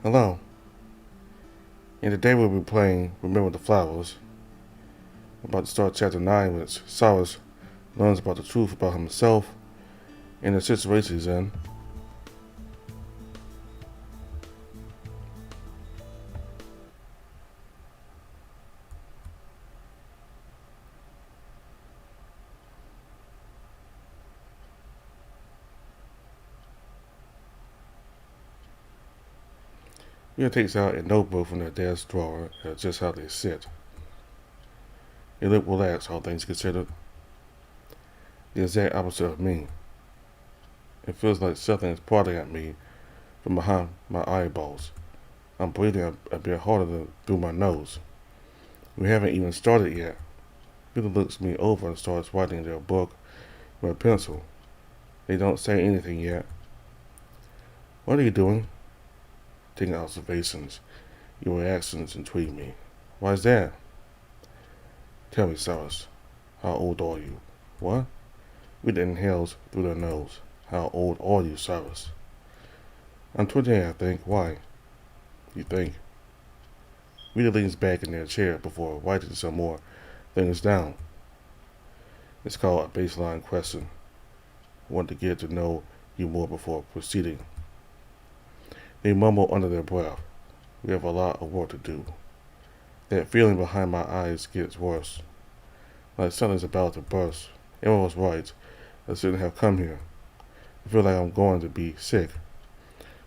Hello. And today we'll be playing Remember the Flowers. We're about to start chapter 9, which Cyrus learns about the truth about himself and the situation he's in. Mia takes out a notebook from their desk drawer and just how they sit. They look relaxed, all things considered. The exact opposite of me. It feels like something is prodding at me from behind my eyeballs. I'm breathing a bit harder than through my nose. We haven't even started yet. Peter looks me over and starts writing their book with a pencil. They don't say anything yet. What are you doing? Taking observations. Your reactions intrigue me. Why is that? Tell me, Cyrus. How old are you? What? Rita inhales through their nose. How old are you, Cyrus? I'm 28, I think. Why? You think? Rita leans back in their chair before writing some more things down. It's called a baseline question. I want to get to know you more before proceeding. They mumble under their breath. We have a lot of work to do. That feeling behind my eyes gets worse. Like something's about to burst. Emma was right. I shouldn't have come here. I feel like I'm going to be sick.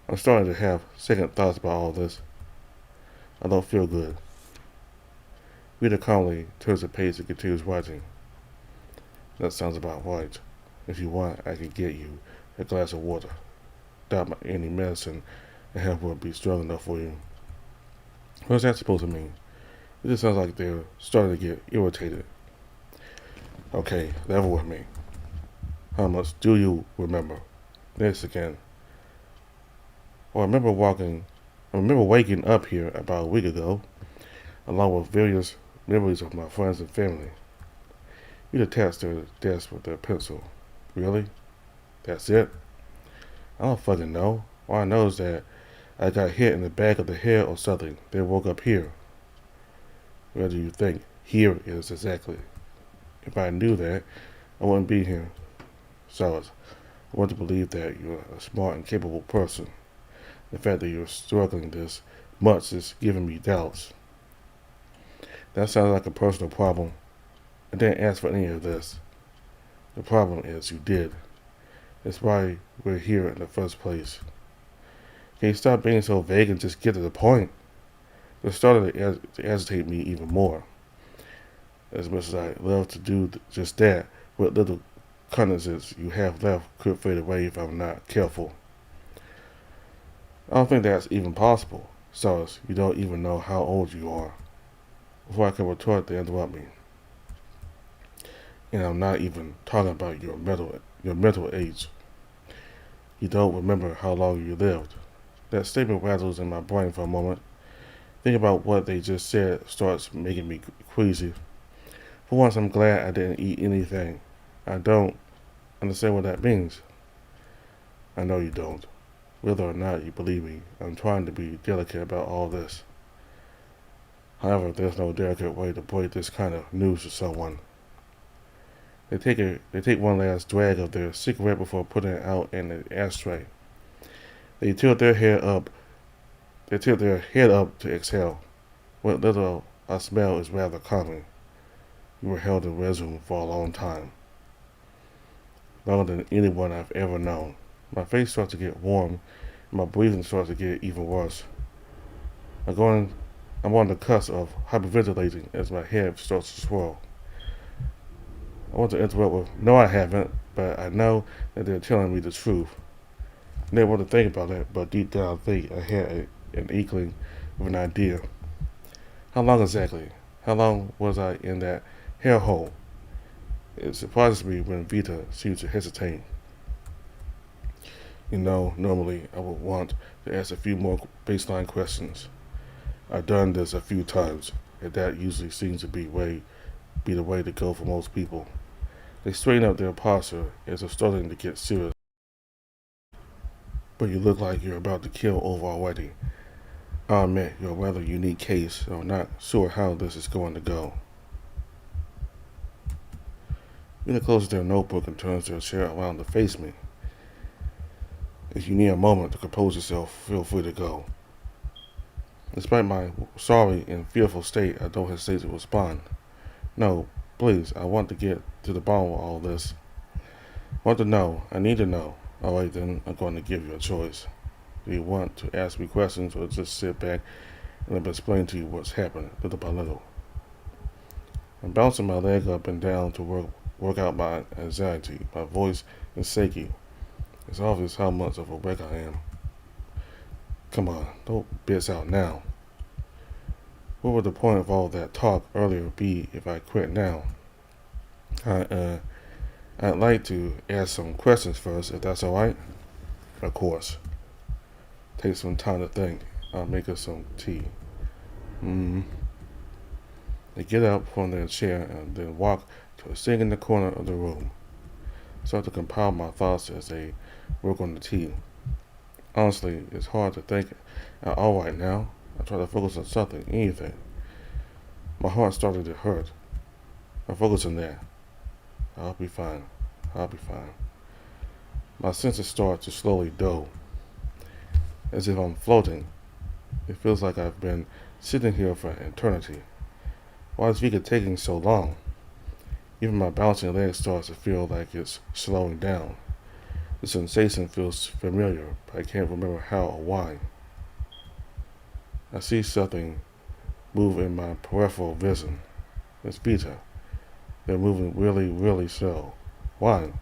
I'm starting to have second thoughts about all this. I don't feel good. Rita calmly turns the page and continues writing. That sounds about right. If you want, I can get you a glass of water. Without any medicine, and help will be strong enough for you. What's that supposed to mean? It just sounds like they're starting to get irritated. Okay, level with me. How much do you remember? This again. Well, I remember waking up here about a week ago, along with various memories of my friends and family. Rita taps their desk with their pencil. Really? That's it? I don't fucking know. All I know is that I got hit in the back of the head or something. They woke up here. Where do you think here is exactly? If I knew that, I wouldn't be here. Cyrus, I want to believe that you're a smart and capable person. The fact that you're struggling this much is giving me doubts. That sounds like a personal problem. I didn't ask for any of this. The problem is you did. That's why we're here in the first place. Can you stop being so vague and just get to the point? It started to agitate me even more. As much as I love to do just that, what little condolences you have left could fade away if I'm not careful. I don't think that's even possible. Cyrus, you don't even know how old you are. Before I can retort, they interrupt me. And I'm not even talking about your mental age. You don't remember how long you lived. That statement rattles in my brain for a moment. Thinking about what they just said starts making me queasy. For once, I'm glad I didn't eat anything. I don't understand what that means. I know you don't. Whether or not you believe me, I'm trying to be delicate about all this. However, there's no delicate way to break this kind of news to someone. They take one last drag of their cigarette before putting it out in the ashtray. They tilt their head up. They tilt their head up to exhale. What little I smell is rather common. You were held in resume for a long time, longer than anyone I've ever known. My face starts to get warm, and my breathing starts to get even worse. I'm on the cusp of hyperventilating as my head starts to swirl. I want to interrupt with, no I haven't, but I know that they're telling me the truth. I didn't want to think about it, but deep down I think I had an inkling of an idea. How long exactly? How long was I in that hellhole? It surprises me when Vita seems to hesitate. You know, normally I would want to ask a few more baseline questions. I've done this a few times, and that usually seems to be the way to go for most people. They straighten up their posture as they're starting to get serious. But you look like you're about to kill over already. I admit you're a rather unique case, so I'm not sure how this is going to go. Vita closes their notebook and turns their chair around to face me. If you need a moment to compose yourself, feel free to go. Despite my sorry and fearful state, I don't hesitate to respond. No, please, I want to get to the bottom of all this. I want to know. I need to know. Alright then, I'm going to give you a choice. Do you want to ask me questions or just sit back and let me explain to you what's happening little by little? I'm bouncing my leg up and down to work out my anxiety. My voice is shaky. It's obvious how much of a wreck I am. Come on, don't bitch out now. What would the point of all that talk earlier be if I quit now? I'd like to ask some questions first, if that's alright. Of course. Take some time to think. I'll make us some tea. They get up from their chair and then walk to a sink in the corner of the room. I start to compile my thoughts as they work on the tea. Honestly, it's hard to think all right now. I try to focus on something, anything. My heart started to hurt. I focus on that. I'll be fine. I'll be fine. My senses start to slowly dull, as if I'm floating. It feels like I've been sitting here for an eternity. Why is Vika taking so long? Even my bouncing leg starts to feel like it's slowing down. The sensation feels familiar, but I can't remember how or why. I see something move in my peripheral vision. It's Vita. They're moving really, really slow. Why?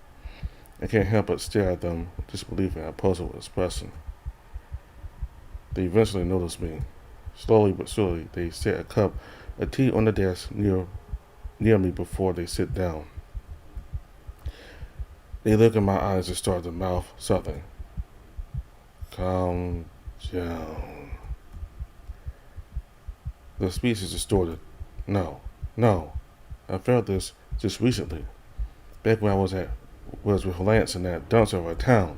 I can't help but stare at them with disbelief and a puzzled expression. They eventually notice me. Slowly but surely, they set a cup of tea on the desk near me before they sit down. They look in my eyes and start to mouth something. Calm down. The speech is distorted. No. I felt this just recently. Back when I was with Lance in that dumpster of a town.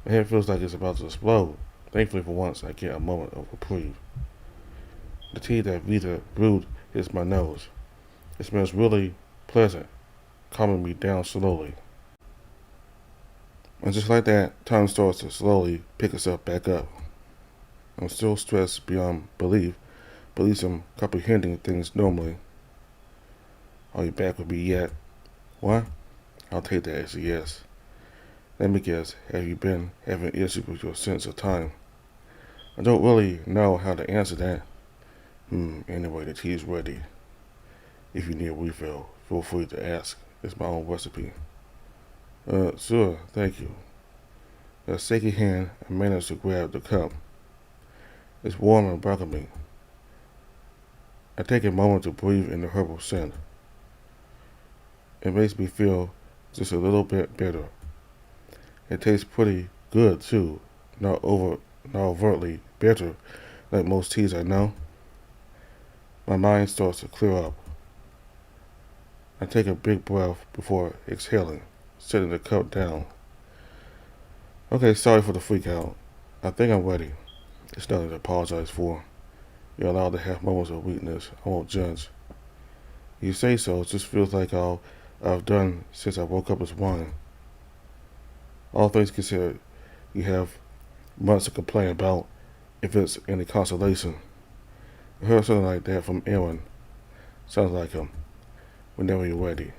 My head feels like it's about to explode. Thankfully for once I get a moment of reprieve. The tea that Vita brewed hits my nose. It smells really pleasant, calming me down slowly. And just like that, time starts to slowly pick itself back up. I'm still stressed beyond belief, but at least I'm comprehending things normally. Are you back with me yet? What? I'll take that as a yes. Let me guess, have you been having issues with your sense of time? I don't really know how to answer that. Anyway, the tea is ready. If you need a refill, feel free to ask. It's my own recipe. Sure, thank you. With a shaky hand, I managed to grab the cup. It's warm and welcoming. I take a moment to breathe in the herbal scent. It makes me feel just a little bit better. It tastes pretty good too, not overtly bitter like most teas I know. My mind starts to clear up. I take a big breath before exhaling, setting the cup down. Okay, sorry for the freak out. I think I'm ready. It's nothing to apologize for. You're allowed to have moments of weakness. I won't judge. You say so, it just feels like all I've done since I woke up this morning. All things considered, you have much to complain about if it's any consolation. I heard something like that from Aaron. Sounds like him. Whenever you're ready.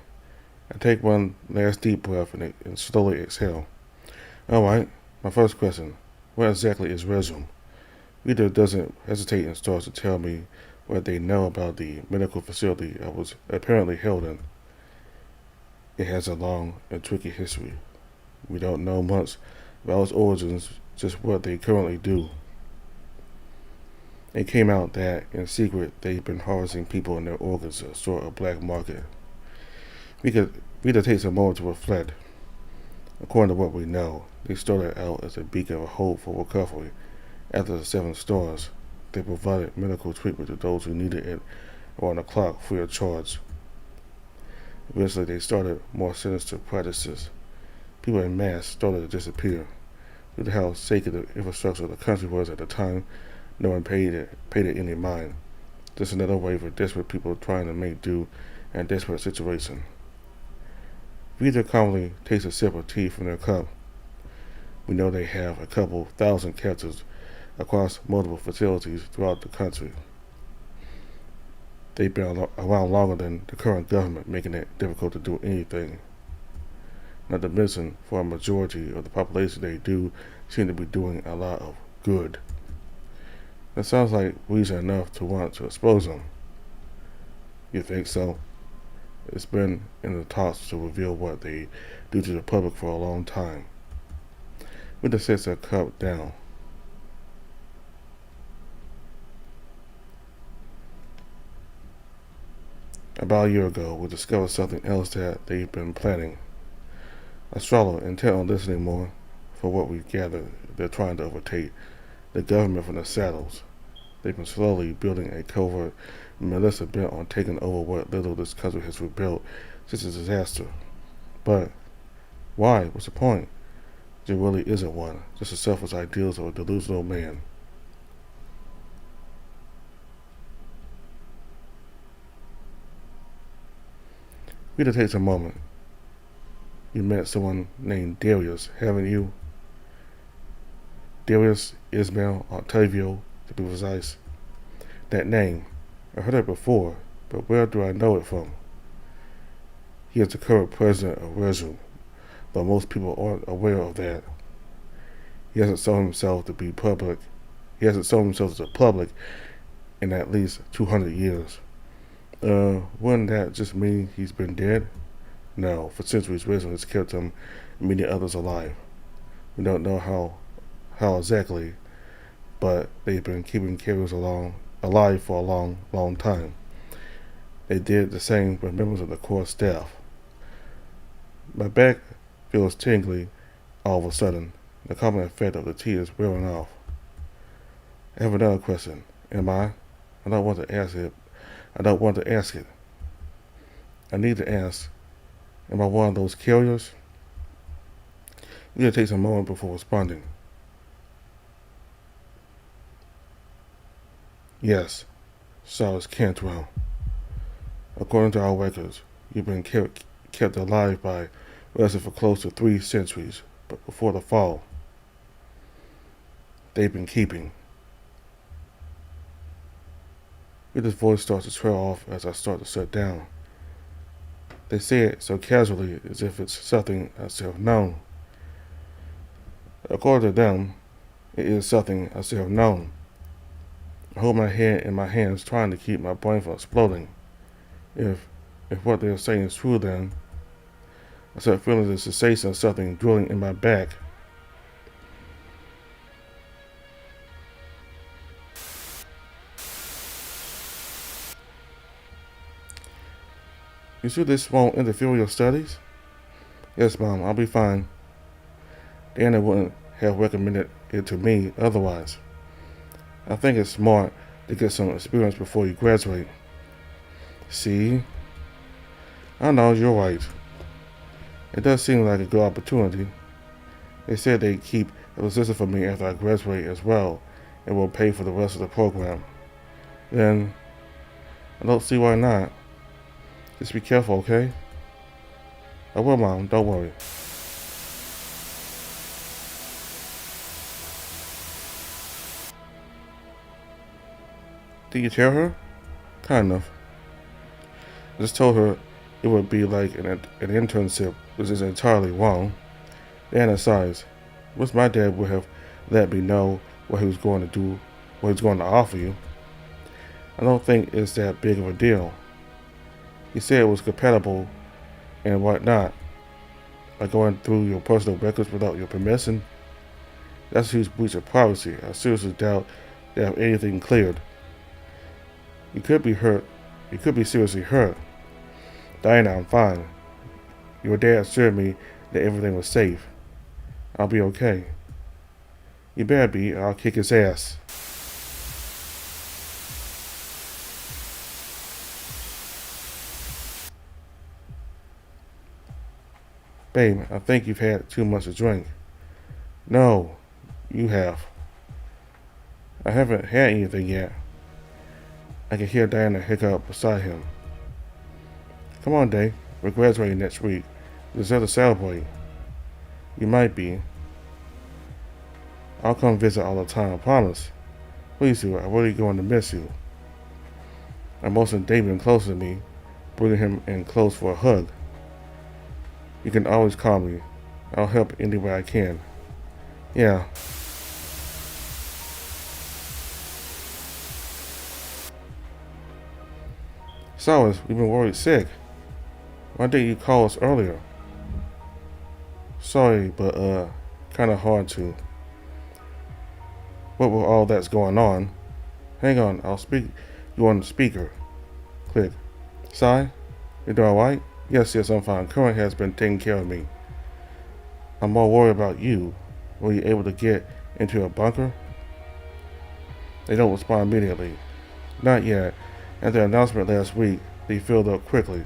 I take one last deep breath and slowly exhale. Alright, my first question. Where exactly is Resume? Rita doesn't hesitate and starts to tell me what they know about the medical facility I was apparently held in. It has a long and tricky history. We don't know much about its origins, just what they currently do. It came out that, in secret, they've been harvesting people and their organs as a sort of black market. Rita takes a moment to reflect. According to what we know, they started out as a beacon of hope for recovery. After the 7 stars, they provided medical treatment to those who needed it around the clock free of charge. Eventually, they started more sinister practices. People in mass started to disappear. Due to how shaky the infrastructure of the country was at the time, No one paid it any mind. Just another way for desperate people trying to make do in a desperate situation. Readers commonly take a sip of tea from their cup. We know they have a couple thousand captives across multiple facilities throughout the country. They've been around longer than the current government, making it difficult to do anything. Not to mention, for a majority of the population, they do seem to be doing a lot of good. That sounds like reason enough to want to expose them. You think so? It's been in the talks to reveal what they do to the public for a long time. We just set their cup down. About a year ago, we discovered something else that they've been planning. Australia, intent on listening more, for what we gather, they're trying to overtake the government from the saddles. They've been slowly building a covert militia bent on taking over what little this country has rebuilt since the disaster. But why? What's the point? There really isn't one, just the selfish ideals of a delusional man. We need to take a moment. You met someone named Darius, haven't you? Darius Ismail Octavio, to be precise. That name, I heard it before, but where do I know it from? He is the current president of Rezu, though most people aren't aware of that. He hasn't shown himself to the public in at least 200 years. Wouldn't that just mean he's been dead? No, for centuries Rezu has kept him and many others alive. We don't know how exactly, but they've been keeping carriers alive for a long, long time. They did the same with members of the core staff. My back feels tingly all of a sudden. The common effect of the tea is wearing off. I have another question. Am I? I don't want to ask it. I need to ask, am I one of those carriers? You need to take some moment before responding. Yes, Cyrus Cantwell. According to our records, you've been kept alive by Rezu for close to 3 centuries, but before the fall, they've been keeping. Rita's voice starts to trail off as I start to sit down. They say it so casually as if it's something I should have known. According to them, it is something I should have known. I hold my head in my hands trying to keep my brain from exploding. If what they're saying is true, then I start feeling the sensation of something drilling in my back. You sure this won't interfere with your studies? Yes, Mom, I'll be fine. Diana wouldn't have recommended it to me otherwise. I think it's smart to get some experience before you graduate. See? I know, you're right. It does seem like a good opportunity. They said they'd keep a position for me after I graduate as well, and will pay for the rest of the program. Then, I don't see why not. Just be careful, okay? I will, Mom, don't worry. Did you tell her? Kind of. I just told her it would be like an internship, which is entirely wrong. And besides, wish my dad would have let me know what he was going to do, what he was going to offer you. I don't think it's that big of a deal. He said it was compatible and whatnot. By going through your personal records without your permission, that's a huge breach of privacy. I seriously doubt they have anything cleared. You could be hurt. You could be seriously hurt. Diana, I'm fine. Your dad assured me that everything was safe. I'll be okay. You better be, or I'll kick his ass. Babe, I think you've had too much to drink. No, you have. I haven't had anything yet. I can hear Diana hiccup beside him. Come on, Dave. We're graduating next week. We deserve to celebrate. You might be. I'll come visit all the time, I promise. Please do. I'm really going to miss you. I'm motioning Damien closer to me, bringing him in close for a hug. You can always call me. I'll help any way I can. Yeah. Solace, we've been worried sick. Why didn't you call us earlier? Sorry, but kinda hard to. What with all that's going on? Hang on, I'll speak you on the speaker. Click. Sai? You doing alright? Yes, I'm fine. Current has been taking care of me. I'm more worried about you. Were you able to get into a bunker? They don't respond immediately. Not yet. After the announcement last week, they filled up quickly.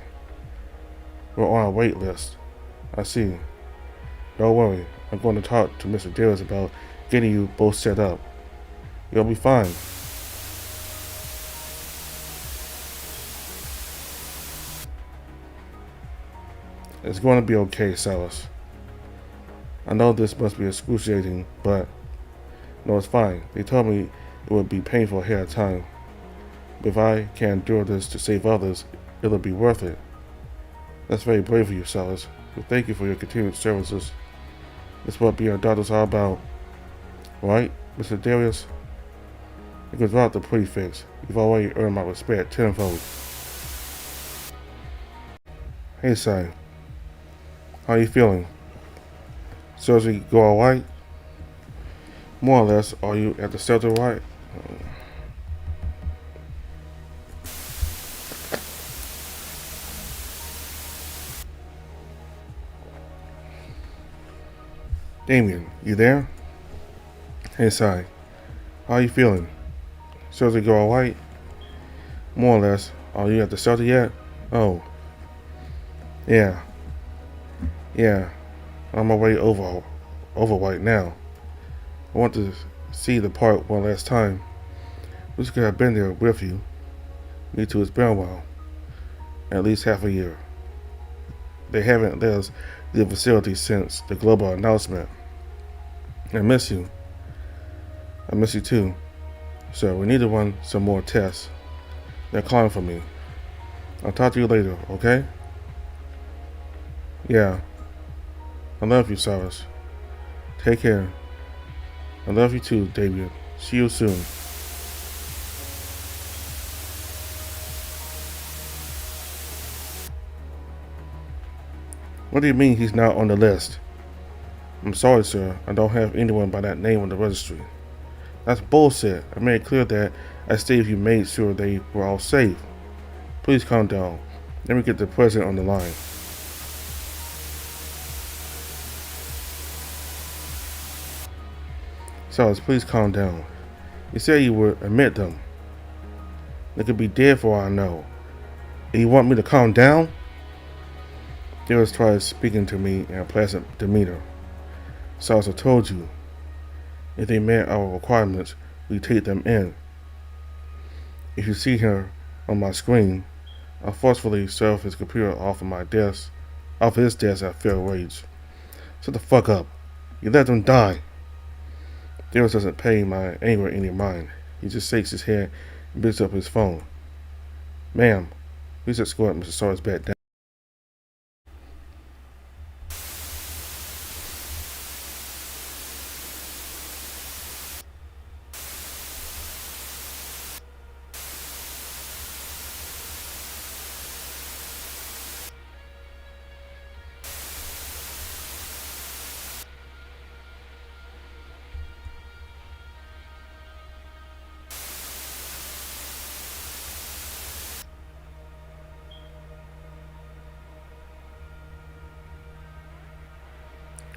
We're on a wait list. I see. Don't worry. I'm going to talk to Mr. Darius about getting you both set up. You'll be fine. It's going to be okay, Silas. I know this must be excruciating, but no, it's fine. They told me it would be painful ahead of time. If I can endure this to save others, it'll be worth it. That's very brave of you, Silas. We thank you for your continued services. It's what being a doctor's all about. Right, Mr. Darius? You can drop the prefix. You've already earned my respect tenfold. Hey, Sai. How you feeling? Surgery go alright? More or less. Are you at the shelter right? Damien, you there? Hey, Sai. How you feeling? Surgery go alright? More or less. Are you at the shelter yet? Oh. Yeah. I'm on my way over right now. I want to see the park one last time. Wish could have been there with you. Me too, it's been a while. At least half a year. They haven't let us leave the facility since the global announcement. I miss you. I miss you too. So we need to run some more tests. They're calling for me. I'll talk to you later, okay? Yeah. I love you, Cyrus. Take care. I love you too, Damien. See you soon. What do you mean he's not on the list? I'm sorry, sir. I don't have anyone by that name on the registry. That's bullshit. I made it clear that I stayed if you made sure they were all safe. Please calm down. Let me get the president on the line. Silas, please calm down. You said you would admit them. They could be dead for all I know. And you want me to calm down? Darius tried speaking to me in a pleasant demeanor. Silas, I told you, if they met our requirements, we take them in. If you see her on my screen, I forcefully shoved his computer off his desk at fair wage. Shut the fuck up. You let them die. Darius doesn't pay my anger any mind. He just shakes his head and picks up his phone. Ma'am, please escort Mr. Sawyer back down.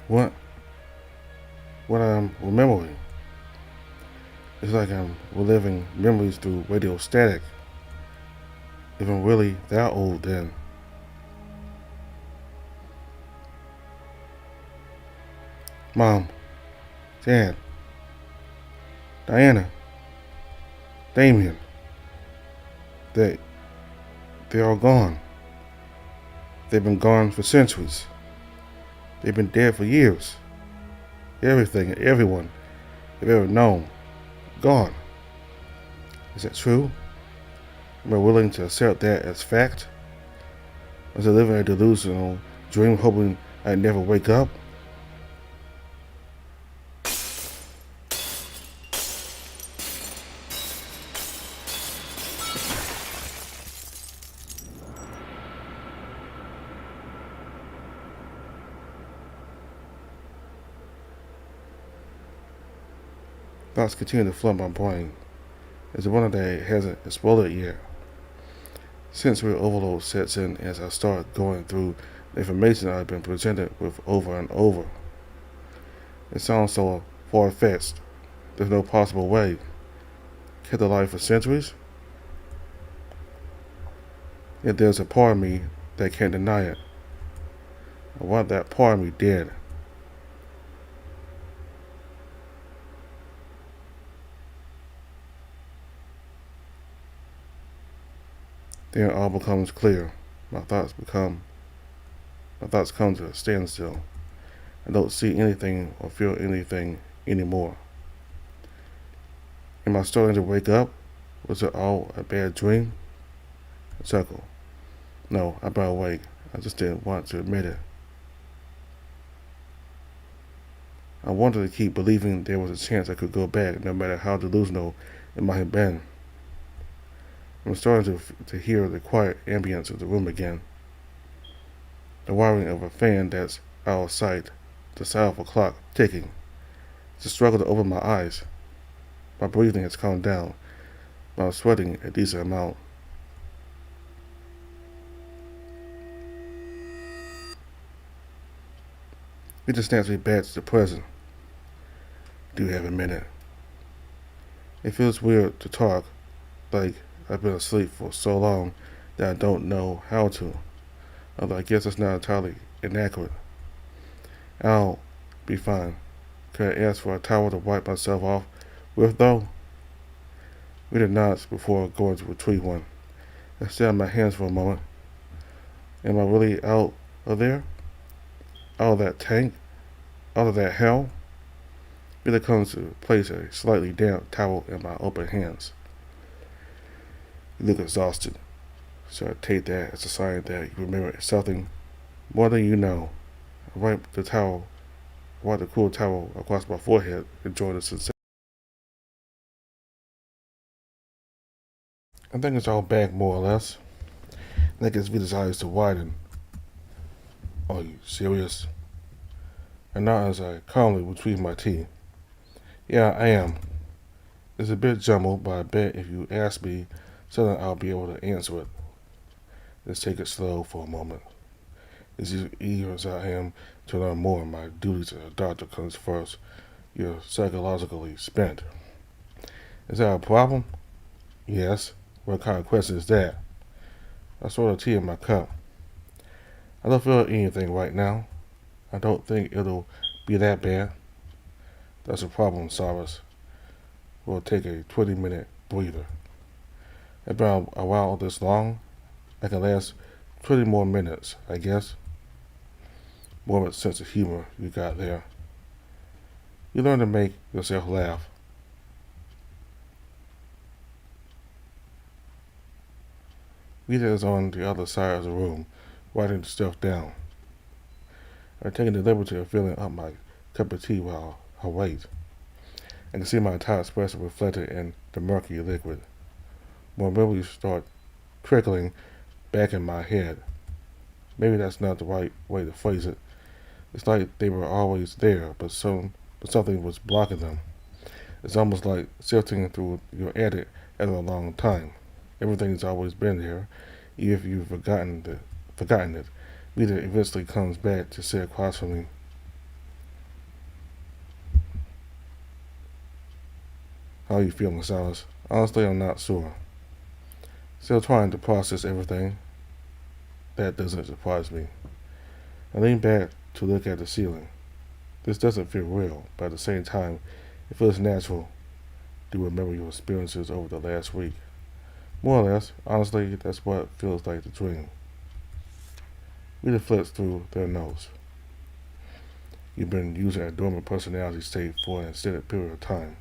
What? What I'm remembering. It's like I'm reliving memories through radio static. If I'm really that old then. Mom. Dad. Diana. Damien, they, they're all gone. They've been gone for centuries. They've been dead for years. Everything and everyone they've ever known, gone. Is that true? Am I willing to accept that as fact? Was I living a delusional dream hoping I'd never wake up? Thoughts continue to flood my brain. It's a wonder that it hasn't exploded yet. Sensory overload sets in as I start going through the information I've been presented with over and over. It sounds so far-fetched. There's no possible way. Kept alive for centuries? Yet there's a part of me that can't deny it. I want that part of me dead. Then all becomes clear. My thoughts come to a standstill. I don't see anything or feel anything anymore. Am I starting to wake up? Was it all a bad dream? I chuckle. No, I've been awake. I just didn't want to admit it. I wanted to keep believing there was a chance I could go back, no matter how delusional it might have been. I'm starting to hear the quiet ambience of the room again. The whirring of a fan that's out of sight, the sound of a clock ticking. It's a struggle to open my eyes. My breathing has calmed down, but I'm sweating a decent amount. It just snaps me back to the present. Do you have a minute? It feels weird to talk, like I've been asleep for so long that I don't know how to. Although I guess it's not entirely inaccurate. I'll be fine. Could I ask for a towel to wipe myself off with, though? Rita nods before going to retrieve one. I stare at my hands for a moment. Am I really out of there? Out of that tank? Out of that hell? Rita comes to place a slightly damp towel in my open hands. You look exhausted, so I take that as a sign that you remember something more than you know. I wipe the cool towel across my forehead, enjoying the sensation. I think it's all back more or less. That gets Vita's eyes to widen. Are you serious? I nod as I calmly retrieve my tea. Yeah, I am. It's a bit jumbled, but I bet if you ask me something, I'll be able to answer it. Let's take it slow for a moment. As eager as I am to learn more, my duties as a doctor comes first. You're psychologically spent. Is that a problem? Yes. What kind of question is that? I swirl the tea in my cup. I don't feel anything right now. I don't think it'll be that bad. That's a problem, Cyrus. We'll take a 20-minute breather. I've been a while this long. I can last 20 more minutes, I guess. More of a sense of humor you got there. You learn to make yourself laugh. Rita is on the other side of the room, writing the stuff down. I'm taking the liberty of filling up my cup of tea while I wait. I can see my entire expression reflected in the murky liquid. More memories start trickling back in my head. Maybe that's not the right way to phrase it. It's like they were always there, but something was blocking them. It's almost like sifting through your attic after a long time. Everything's always been there, even if you've forgotten it. Rita eventually comes back to sit across from me. How are you feeling, Silas? Honestly, I'm not sure. Still trying to process everything. That doesn't surprise me. I lean back to look at the ceiling. This doesn't feel real, but at the same time, it feels natural. do remember your experiences over the last week. More or less, honestly, that's what feels like the dream. Rita flips through their notes. You've been using a dormant personality state for an extended period of time.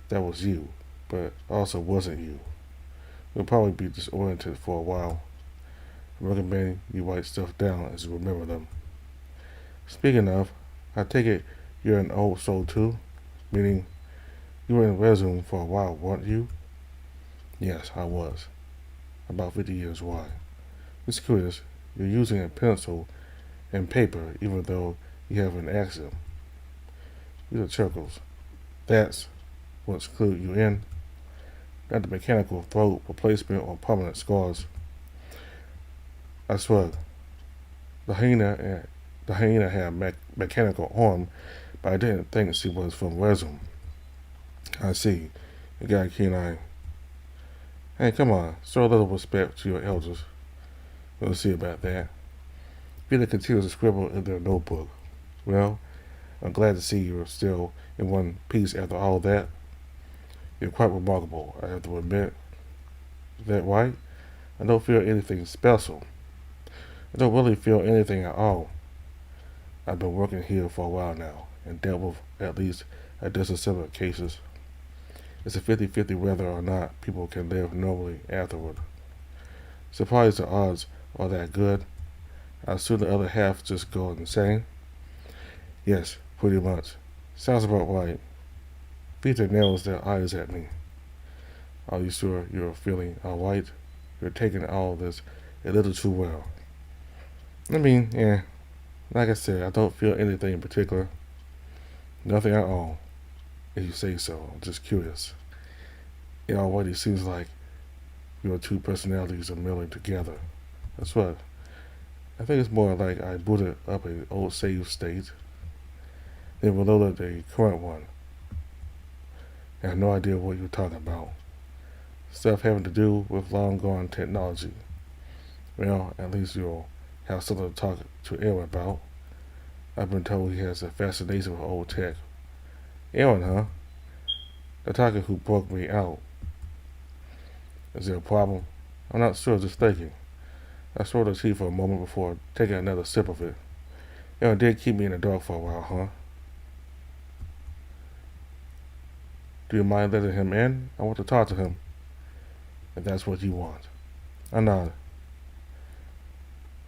That was you, but also wasn't you. You'll probably be disoriented for a while. I recommend you write stuff down as you remember them. Speaking of, I take it you're an old soul too? Meaning, you were in Resume for a while, weren't you? Yes, I was. About 50 years why? Just curious, you're using a pencil and paper even though you have an accent. These are chuckles. That's what's clued you in. Not the mechanical throat replacement or permanent scars. I swear, the hyena had a mechanical arm, but I didn't think she was from Resume. I see. You got a keen eye. Hey, come on, show a little respect to your elders. We'll see about that. Peter continues to scribble in their notebook. Well, I'm glad to see you're still in one piece after all that. You're quite remarkable, I have to admit. Is that right? I don't feel anything special. I don't really feel anything at all. I've been working here for a while now, and dealt with at least a dozen similar cases. It's a 50-50 whether or not people can live normally afterward. Surprised the odds are that good. I assume the other half just go insane. Yes, pretty much. Sounds about right. Peter narrows their eyes at me. Are you sure you're feeling alright? You're taking all this a little too well. I mean, yeah. Like I said, I don't feel anything in particular. Nothing at all. If you say so, I'm just curious. It already seems like your two personalities are melding together. That's what. I think it's more like I booted up an old save state, then reloaded a current one. I have no idea what you're talking about. Stuff having to do with long-gone technology. Well, at least you'll have something to talk to Aaron about. I've been told he has a fascination with old tech. Aaron, huh? The talker who broke me out. Is there a problem? I'm not sure, just thinking. I swallowed the tea for a moment before taking another sip of it. Aaron did keep me in the dark for a while, huh? Do you mind letting him in? I want to talk to him. If that's what you want. I nod.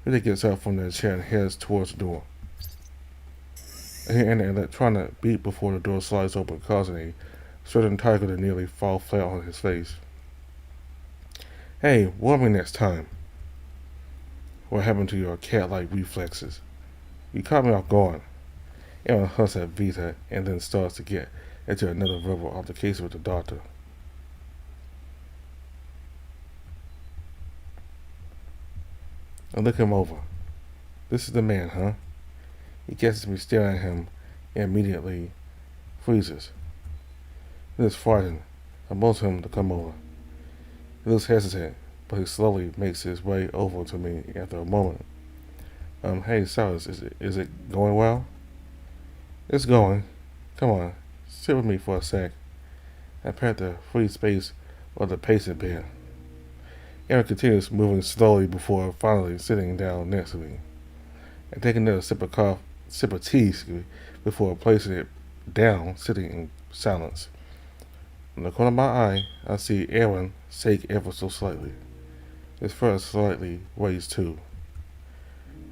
Rita gets up from their chair and heads towards the door. I hear an electronic beep before the door slides open, causing a certain tiger to nearly fall flat on his face. Hey, warn me next time. What happened to your cat-like reflexes? You caught me off guard. Aaron hunts at Vita and then starts to get into another verbal altercation with the doctor. I look him over. This is the man, huh? He catches me staring at him and immediately freezes. It is frightened. I motion him to come over. He looks hesitant, but he slowly makes his way over to me after a moment. Hey, Cyrus, is it going well? It's going. Come on, sit with me for a sec. I pat the free space of the patient bed. Aaron continues moving slowly before finally sitting down next to me. I take another sip of tea, before placing it down, sitting in silence. In the corner of my eye, I see Aaron shake ever so slightly. His fur is slightly raised too.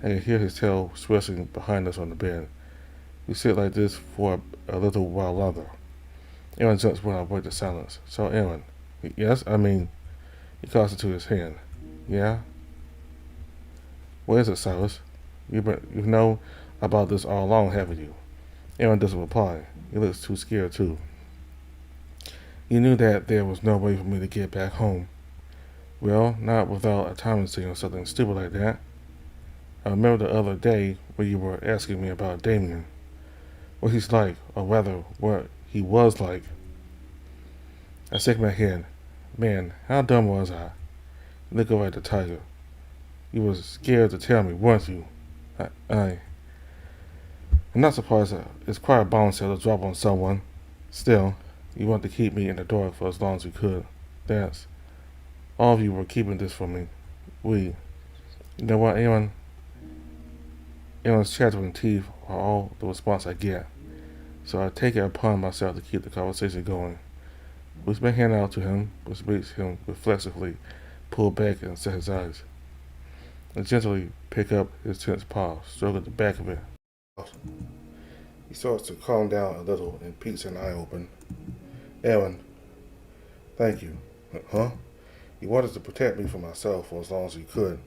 I can hear his tail swishing behind us on the bed. We sit like this for a little while longer. Aaron jumps when I break the silence. So Aaron, yes, I mean, he calls it to his hand. Yeah? What is it, Cyrus? You've known about this all along, haven't you? Aaron doesn't reply. He looks too scared too. You knew that there was no way for me to get back home. Well, not without a time machine or something stupid like that. I remember the other day when you were asking me about Damien. What he's like, or rather, what he was like. I shake my head. Man, how dumb was I? Look over at the tiger. You were scared to tell me, weren't you? I'm not surprised that it's quite a bombshell to drop on someone. Still, You wanted to keep me in the dark for as long as you could. That's all of you were keeping this from me. You know what, Aaron's chattering teeth are all the response I get. So I take it upon myself to keep the conversation going. With my hand out to him, which makes him reflexively pull back and set his eyes. I gently pick up his tense paw, stroke at the back of it. He starts to calm down a little and peeks an eye open. Aaron, thank you. Huh? You wanted to protect me from myself for as long as you could.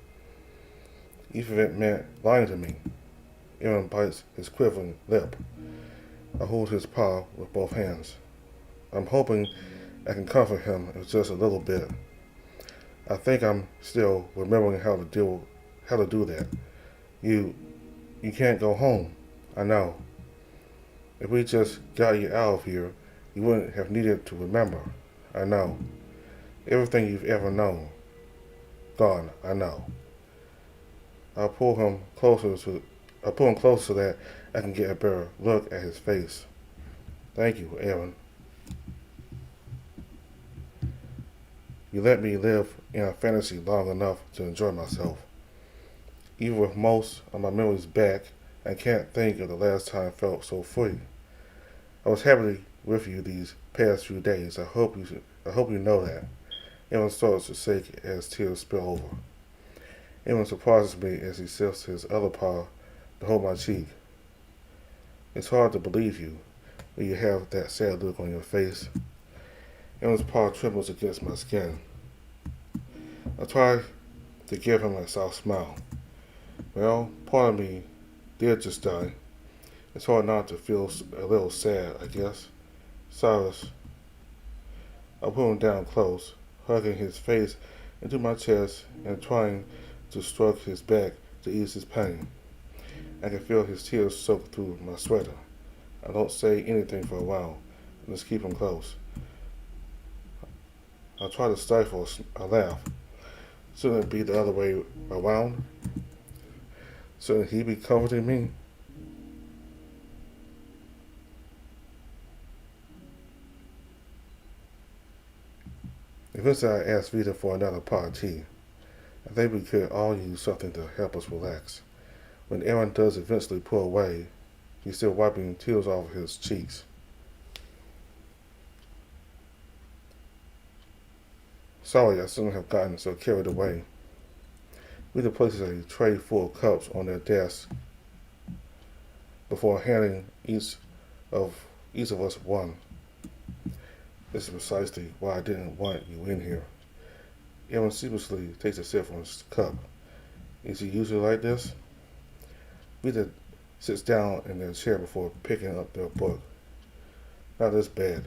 Even if it meant lying to me. Aaron bites his quivering lip. I hold his paw with both hands. I'm hoping I can comfort him just a little bit. I think I'm still remembering how to do that. You can't go home. I know. If we just got you out of here, you wouldn't have needed to remember. I know. Everything you've ever known. Gone, I know. I pull him closer so that I can get a better look at his face. Thank you, Aaron. You let me live in a fantasy long enough to enjoy myself. Even with most of my memories back, I can't think of the last time I felt so free. I was happy with you these past few days. I hope you know that. Aaron starts to shake as tears spill over. Aaron surprises me as he shifts his other paw to hold my cheek. It's hard to believe you when you have that sad look on your face. Aaron's paw trembles against my skin. I try to give him a soft smile. Well, part of me did just die. It's hard not to feel a little sad, I guess. Cyrus. I pull him down close, hugging his face into my chest and trying to stroke his back to ease his pain. I can feel his tears soak through my sweater. I don't say anything for a while. I just keep him close. I try to stifle a laugh. Shouldn't it be the other way around? Shouldn't he be comforting me? Eventually I asked Vita for another pot of tea. I think we could all use something to help us relax. When Aaron does eventually pull away, he's still wiping tears off his cheeks. Sorry, I shouldn't have gotten so carried away. Vita places a tray full of cups on their desk before handing each of us one. This is precisely why I didn't want you in here. Aaron sheepishly takes a sip from his cup. Is he usually like this? Vita sits down in their chair before picking up their book. Not this bad.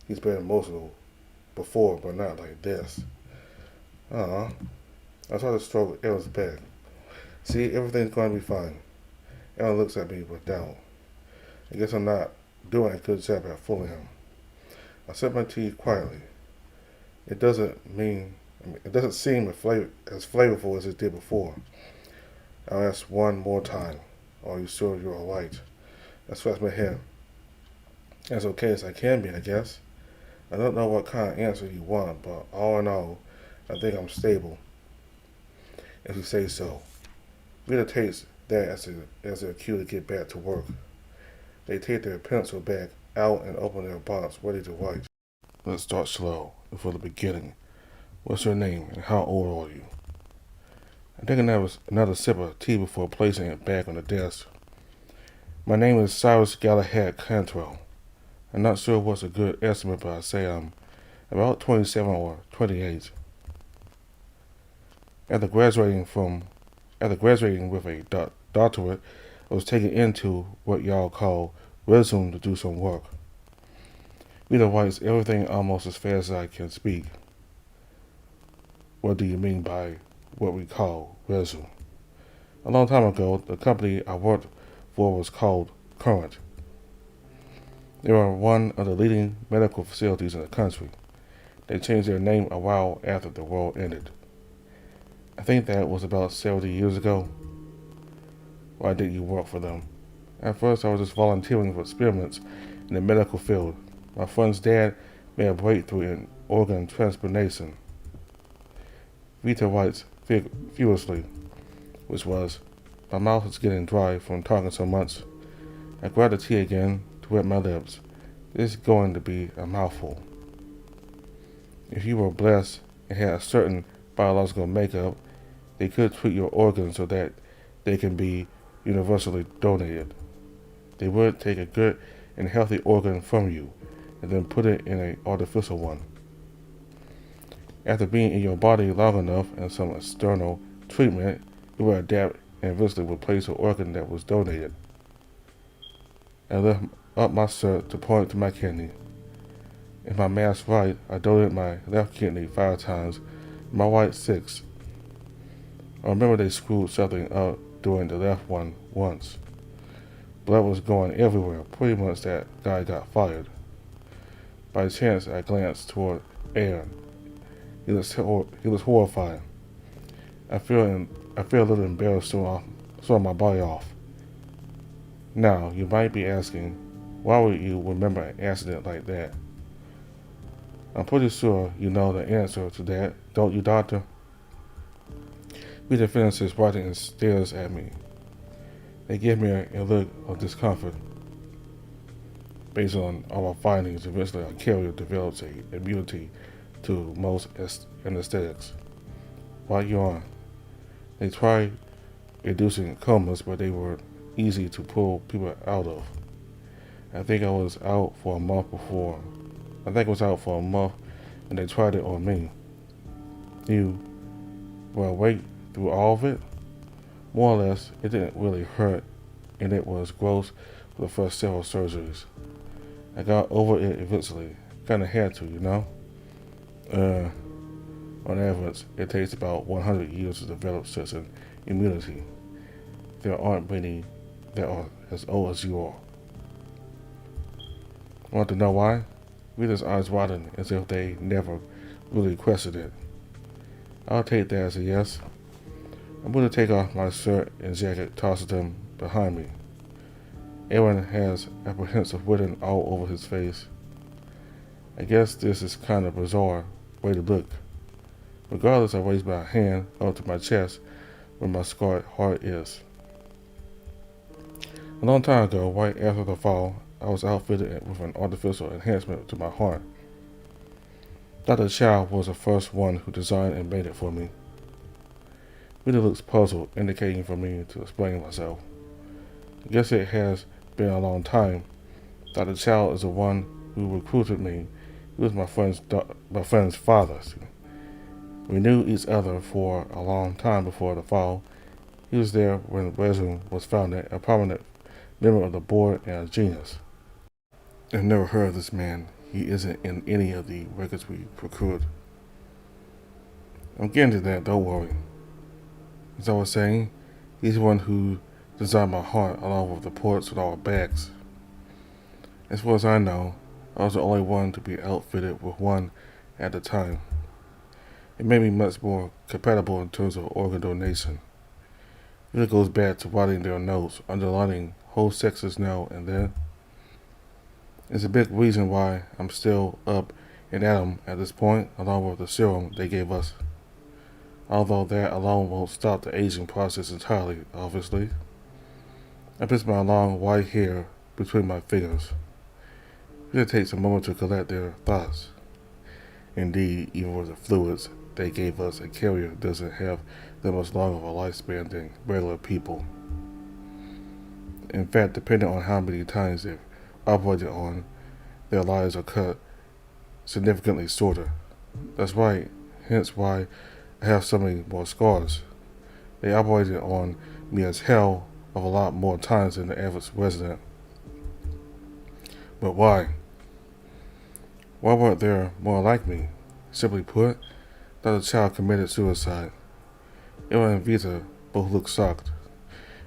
He's been emotional before, but not like this. I try to stroke Aaron's back. See, everything's going to be fine. Aaron looks at me with doubt. I guess I'm not doing a good job at fooling him. I sip my tea quietly. It doesn't seem as flavorful as it did before. I'll ask one more time. Are you sure you're alright? I scratch my head. As okay as I can be, I guess. I don't know what kind of answer you want, but all in all, I think I'm stable. If you say so. Vita takes that as a cue to get back to work. They take their pencil back out and open their box, ready to write. Let's start slow, and for the beginning. What's your name, and how old are you? I take another sip of tea before placing it back on the desk. My name is Cyrus Galahad Cantwell. I'm not sure what's a good estimate, but I say I'm about 27 or 28. After graduating with a doctorate, I was taken into what y'all call resume to do some work. Vita writes everything almost as fast as I can speak. What do you mean by what we call resume? A long time ago, the company I worked for was called Current. They were one of the leading medical facilities in the country. They changed their name a while after the war ended. I think that was about 70 years ago. Why did you work for them? At first, I was just volunteering for experiments in the medical field. My friend's dad made a breakthrough in organ transplantation. Vita writes furiously, which was, my mouth is getting dry from talking so much. I grabbed the tea again to wet my lips. This is going to be a mouthful. If you were blessed and had a certain biological makeup, they could treat your organs so that they can be universally donated. They would take a good and healthy organ from you and then put it in an artificial one. After being in your body long enough and some external treatment, it would adapt and eventually replace the organ that was donated. I lifted up my shirt to point to my kidney. If my math's right, I donated my left kidney 5 times, my right 6. I remember they screwed something up doing the left one once. Blood was going everywhere. Pretty much that guy got fired. By chance, I glanced toward Aaron. He was horrified. I feel a little embarrassed throwing my body off. Now, you might be asking, why would you remember an accident like that? I'm pretty sure you know the answer to that, don't you, Doctor? Peter finishes writing and stares at me. They give me a look of discomfort. Based on our findings, eventually a carrier develops an immunity to most anesthetics. While you're on, they tried inducing comas, but they were easy to pull people out of. I think I was out for a month and they tried it on me. You were awake through all of it? More or less, it didn't really hurt, and it was gross for the first several surgeries. I got over it eventually. Kinda had to, you know? On average, it takes about 100 years to develop such an immunity. There aren't many that are as old as you are. Want to know why? Rita's eyes widened as if they never really questioned it. I'll take that as a yes. I'm going to take off my shirt and jacket, tossing them behind me. Aaron has apprehensive written all over his face. I guess this is kind of bizarre way to look. Regardless, I raised my hand up to my chest where my scarred heart is. A long time ago, right after the fall, I was outfitted with an artificial enhancement to my heart. Dr. Chow was the first one who designed and made it for me. Rita looks puzzled, indicating for me to explain myself. I guess it has been a long time. Dr. Chow is the one who recruited me. He was my friend's father. We knew each other for a long time before the fall. He was there when Resume was founded, a prominent member of the board and a genius. I've never heard of this man. He isn't in any of the records we procured. I'm getting to that, don't worry. As I was saying, he's the one who designed my heart along with the ports with our bags. As far as I know, I was the only one to be outfitted with one at the time. It made me much more compatible in terms of organ donation. It really goes back to writing their notes, underlining whole sexes now and then. It's a big reason why I'm still up and at 'em at this point, along with the serum they gave us. Although that alone won't stop the aging process entirely, obviously. I place my long white hair between my fingers. It takes a moment to collect their thoughts. Indeed, even with the fluids they gave us, a carrier doesn't have that much longer of a lifespan than regular people. In fact, depending on how many times they've operated on, their lives are cut significantly shorter. That's right, hence why I have so many more scars. They operated on me as hell of a lot more times than the average resident. But why? Why weren't there more like me? Simply put, Dr. Chow committed suicide. Aaron and Vita both looked shocked.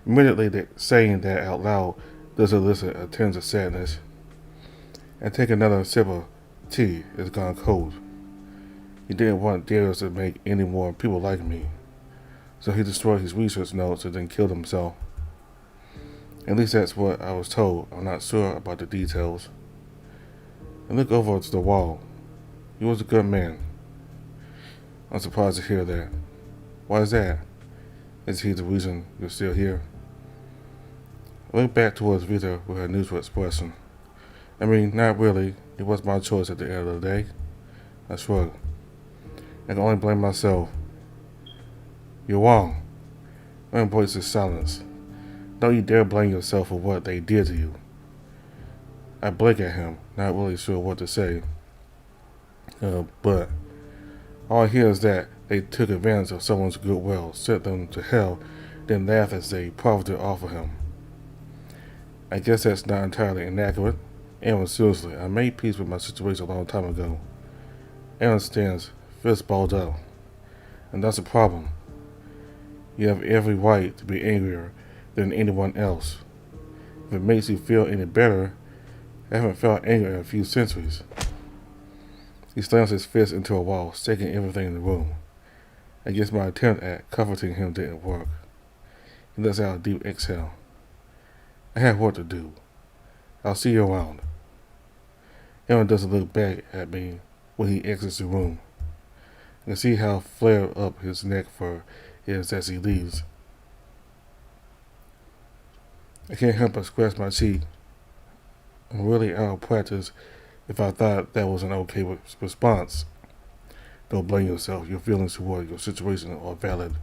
Immediately saying that out loud does elicit a tinge of sadness. I take another sip of tea, it's gone cold. He didn't want Darius to make any more people like me, so he destroyed his research notes and then killed himself. At least that's what I was told. I'm not sure about the details. and looked over to the wall. He was a good man. I'm surprised to hear that. Why is that? Is he the reason you're still here? I looked back towards Vita with her neutral expression. I mean, not really. It was my choice at the end of the day. I shrugged. I can only blame myself. You're wrong. I embraced his silence. Don't you dare blame yourself for what they did to you. I blinked at him, not really sure what to say. But all I hear is that they took advantage of someone's goodwill, sent them to hell, then laughed as they profited off of him. I guess that's not entirely inaccurate. Aaron, seriously, I made peace with my situation a long time ago. Aaron stands, fist balled up. And that's a problem. You have every right to be angrier than anyone else. If it makes you feel any better, I haven't felt anger in a few centuries. He slams his fist into a wall, shaking everything in the room. I guess my attempt at comforting him didn't work. He lets out a deep exhale. I have work to do. I'll see you around. Aaron doesn't look back at me when he exits the room. I can see how flared up his neck fur is as he leaves. I can't help but scratch my cheek. I'm really out of practice if I thought that was an okay response. Don't blame yourself. Your feelings toward your situation are valid.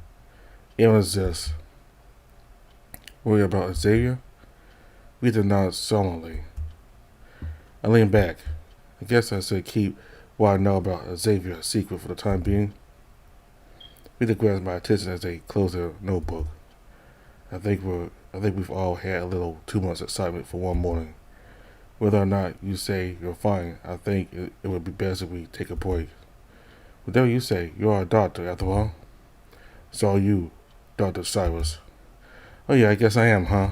Aaron is just worried about Xavier. We did not solemnly. I leaned back. I guess I should keep what I know about Xavier a secret for the time being. Rita grabs my attention as they close their notebook. I think we've all had a little too much excitement for one morning. Whether or not you say you're fine, I think it would be best if we take a break. Whatever you say, you are a doctor after all. So are you, Dr. Cyrus. Oh yeah, I guess I am, huh?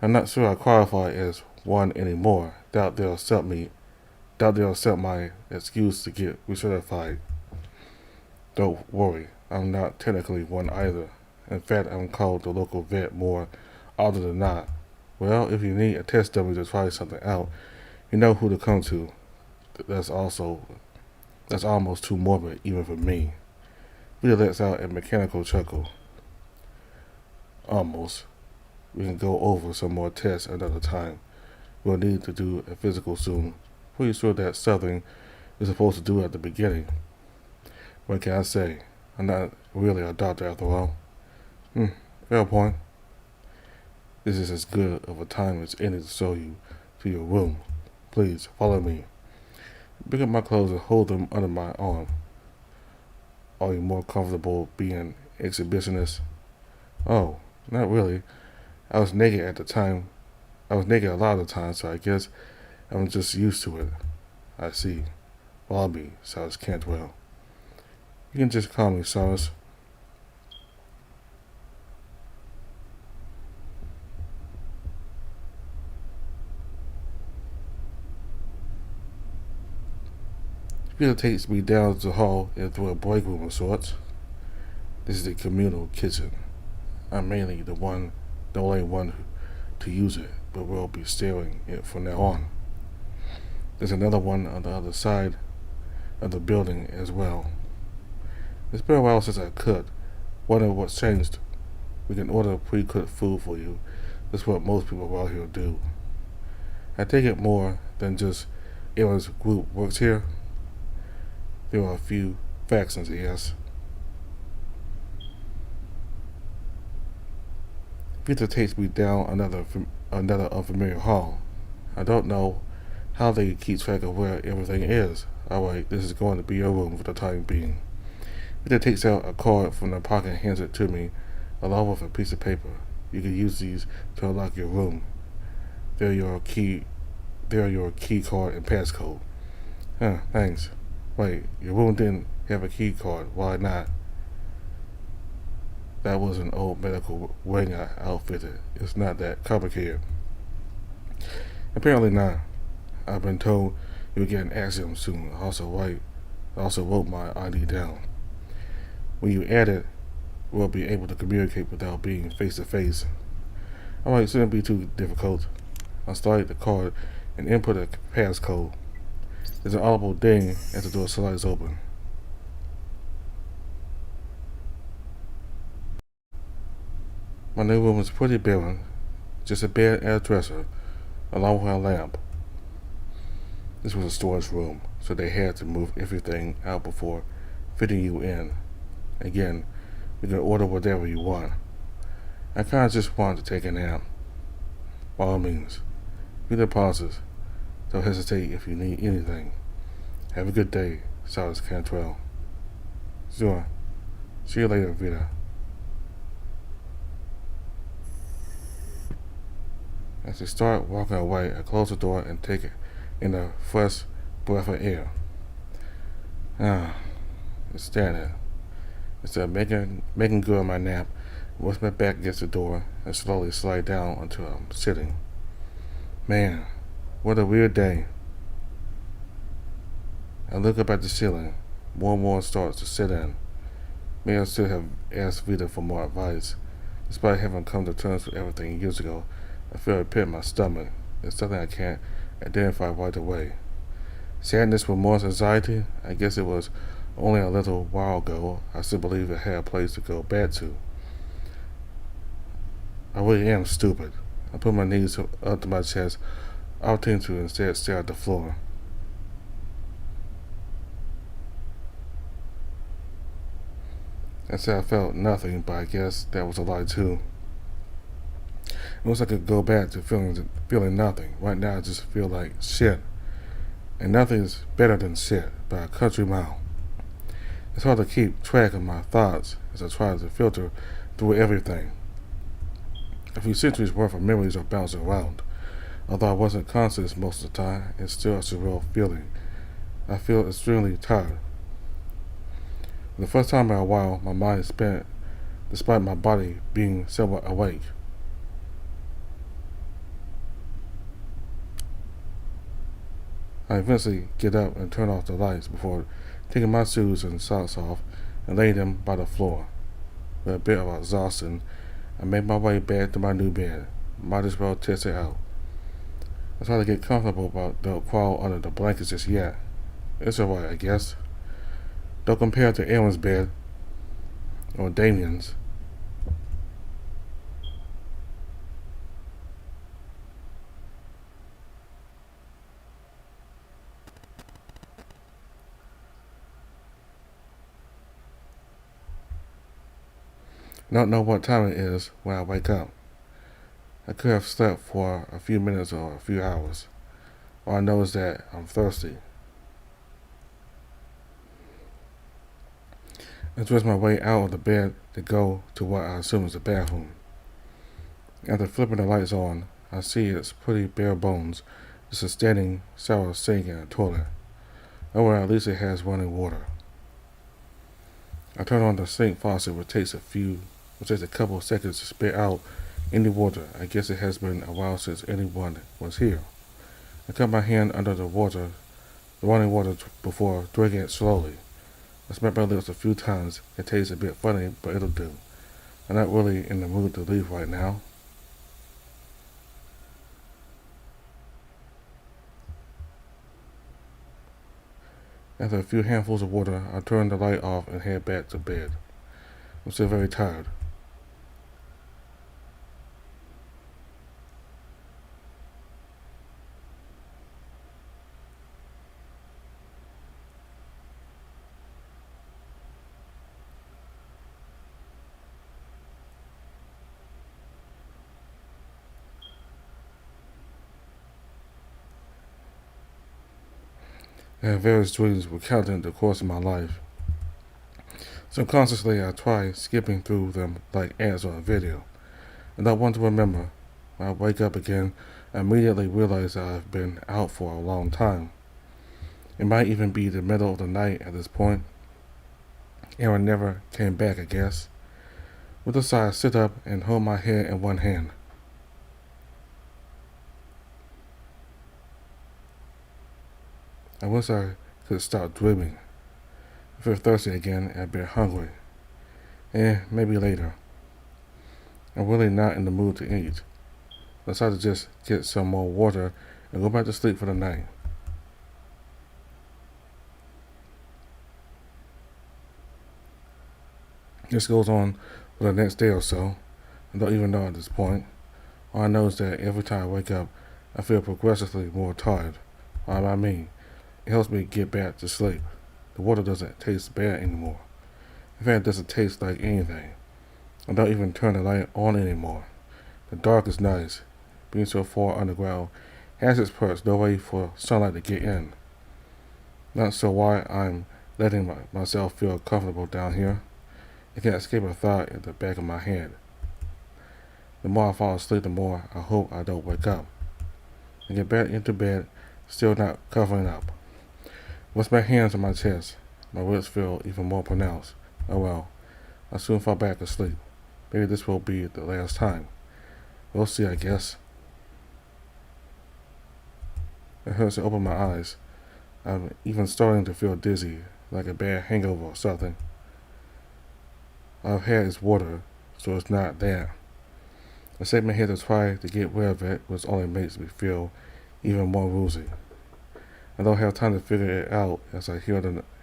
I'm not sure I qualify as one anymore. Doubt they'll accept my excuse to get recertified. Don't worry, I'm not technically one either. In fact, I'm called the local vet more often than not. Well, if you need a test dummy to try something out, you know who to come to. That's almost too morbid even for me. Rita lets out a mechanical chuckle. Almost. We can go over some more tests another time. We'll need to do a physical soon. Pretty sure that's something you're supposed to do at the beginning. What can I say? I'm not really a doctor after all. Fair point. This is as good of a time as any to show you to your room. Please, follow me. Pick up my clothes and hold them under my arm. Are you more comfortable being exhibitionist? Oh, not really. I was naked at the time. I was naked a lot of the time, so I guess I'm just used to it. I see. Bobby, Cyrus Cantwell. You can just call me Cyrus. Peter takes me down the hall and through a break room of sorts. This is the communal kitchen. I'm mainly the only one to use it, but we'll be sharing it from now on. There's another one on the other side of the building as well. It's been a while since I cooked. Wonder what's changed. We can order pre-cooked food for you. That's what most people around here do. I take it more than just Aaron's group works here. There are a few factions, yes. Victor takes me down another unfamiliar hall. I don't know how they keep track of where everything is. Alright, this is going to be your room for the time being. Victor takes out a card from the pocket and hands it to me, along with a piece of paper. You can use these to unlock your room. They're your key card and passcode. Thanks. Wait, your room didn't have a key card. Why not? That was an old medical wing I outfitted. It's not that complicated. Apparently not. I've been told you'll get an accident soon. I also wrote my ID down. When you add it, we'll be able to communicate without being face to face. Alright, shouldn't be too difficult. I started the card and input a passcode. There's an audible ding as the door slides open. My new room was pretty barren, just a bed and a dresser, along with a lamp. This was a storage room, so they had to move everything out before fitting you in. Again, you can order whatever you want. I kinda just wanted to take a nap. By all means, read the pauses. Don't hesitate if you need anything. Have a good day, Silas Cantrell. Sure. See you later, Vita. As they start walking away, I close the door and take in a fresh breath of air. It's standing. Instead of making good on my nap, I rest my back against the door and slowly slide down until I'm sitting. Man, what a weird day. I look up at the ceiling. More and more starts to set in. Maybe I should have asked Vita for more advice. Despite having come to terms with everything years ago, I feel a pit in my stomach. It's something I can't identify right away. Sadness, remorse, anxiety, I guess it was only a little while ago I still believed it had a place to go back to. I really am stupid. I put my knees up to my chest, opting to instead stare at the floor. I said I felt nothing, but I guess that was a lie too. It wish I could go back to feeling nothing. Right now I just feel like shit. And nothing is better than shit by a country mile. It's hard to keep track of my thoughts as I try to filter through everything. A few centuries worth of memories are bouncing around. Although I wasn't conscious most of the time, it's still a surreal feeling. I feel extremely tired. For the first time in a while, my mind is spent despite my body being somewhat awake. I eventually get up and turn off the lights before taking my shoes and socks off and laying them by the floor. With a bit of exhaustion, I make my way back to my new bed. Might as well test it out. I try to get comfortable, but don't crawl under the blankets just yet. It's alright, I guess. Don't compare it to Aaron's bed or Damien's. I don't know what time it is when I wake up. I could have slept for a few minutes or a few hours. All I know is that I'm thirsty. I twist my way out of the bed to go to what I assume is the bathroom. After flipping the lights on, I see it's pretty bare bones, just a standing shower sink and a toilet. Oh well, at least it has running water. I turn on the sink faucet, which takes a couple of seconds to spit out any water. I guess it has been a while since anyone was here. I cut my hand under the running water before drinking it slowly. I smack my lips a few times. It tastes a bit funny, but it'll do. I'm not really in the mood to leave right now. After a few handfuls of water, I turn the light off and head back to bed. I'm still very tired. I have various dreams recounting the course of my life. Subconsciously, I try skipping through them like ants on a video. I don't want to remember. When I wake up again, I immediately realize I've been out for a long time. It might even be the middle of the night at this point. Aaron never came back, I guess. With a sigh, I sit up and hold my head in one hand. I wish I could stop dreaming. I feel thirsty again and a bit hungry. Maybe later. I'm really not in the mood to eat. I decided to just get some more water and go back to sleep for the night. This goes on for the next day or so. I don't even know at this point. All I know is that every time I wake up, I feel progressively more tired. What do I mean? It helps me get back to sleep. The water doesn't taste bad anymore. In fact, it doesn't taste like anything. I don't even turn the light on anymore. The dark is nice. Being so far underground has its perks, no way for sunlight to get in. Not so why I'm letting myself feel comfortable down here. I can't escape a thought in the back of my head. The more I fall asleep, the more I hope I don't wake up. I get back into bed, still not covering up. With my hands on my chest, my words feel even more pronounced. Oh well, I'll soon fall back asleep. Maybe this will be the last time. We'll see, I guess. It hurts to open my eyes. I'm even starting to feel dizzy, like a bad hangover or something. All I've had is water, so it's not that. I shake my head to try to get rid of it, which only makes me feel even more woozy. I don't have time to figure it out as I hear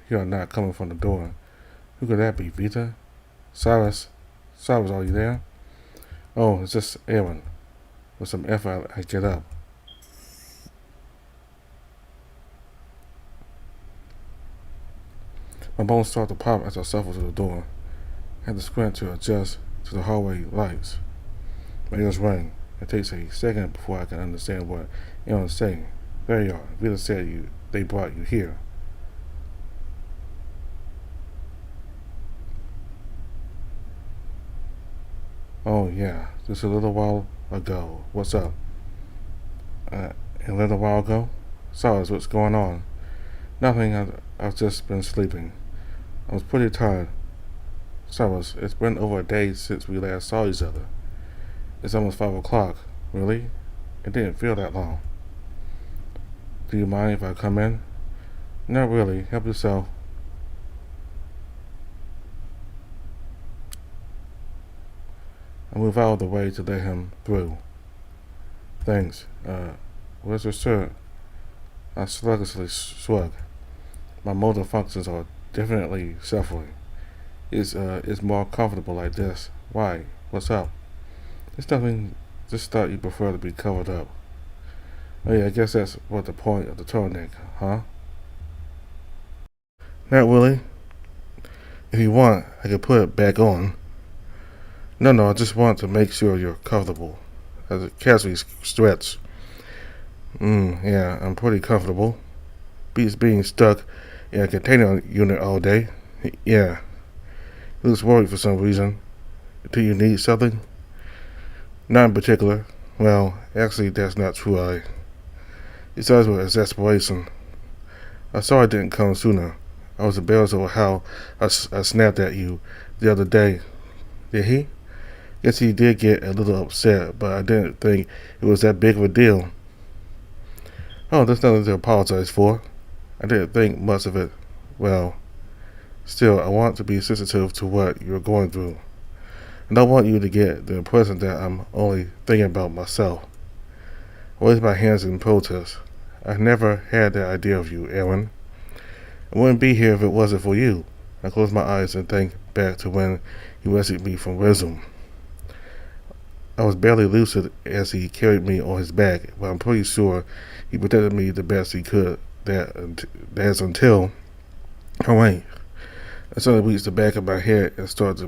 a knock coming from the door. Who could that be, Vita? Cyrus? Cyrus, are you there? Oh, it's just Aaron. With some effort, I get up. My bones start to pop as I shuffle to the door. I had to squint to adjust to the hallway lights. My ears ring. It takes a second before I can understand what Aaron's saying. There you are. Vita said they brought you here. Oh yeah, just a little while ago. What's up? A little while ago? Cyrus, what's going on? Nothing. I've just been sleeping. I was pretty tired. Cyrus, it's been over a day since we last saw each other. It's almost 5 o'clock. Really? It didn't feel that long. Do you mind if I come in? Not really. Help yourself. I move out of the way to let him through. Thanks. Where's your shirt? I sluggishly shrug. My motor functions are definitely suffering. It's more comfortable like this. Why? What's up? It's nothing. Just thought you prefer to be covered up. Oh yeah, I guess that's what the point of the turtleneck, huh? Not really. If you want, I could put it back on. No, I just want to make sure you're comfortable. As a casually stretch. Yeah, I'm pretty comfortable. Beats being stuck in a container unit all day. Yeah. He looks worried for some reason. Do you need something? Not in particular. Well, actually, that's not true. He starts with exasperation. I saw it didn't come sooner. I was embarrassed over how I snapped at you the other day. Did he? Guess he did get a little upset, but I didn't think it was that big of a deal. Oh, there's nothing to apologize for. I didn't think much of it. Well, still, I want to be sensitive to what you're going through. I don't want you to get the impression that I'm only thinking about myself. I raise my hands in protest. I never had that idea of you, Aaron. I wouldn't be here if it wasn't for you. I close my eyes and think back to when he rescued me from Rizum. I was barely lucid as he carried me on his back, but I'm pretty sure he protected me the best he could. That's until... Oh wait. I suddenly reached the back of my head and started to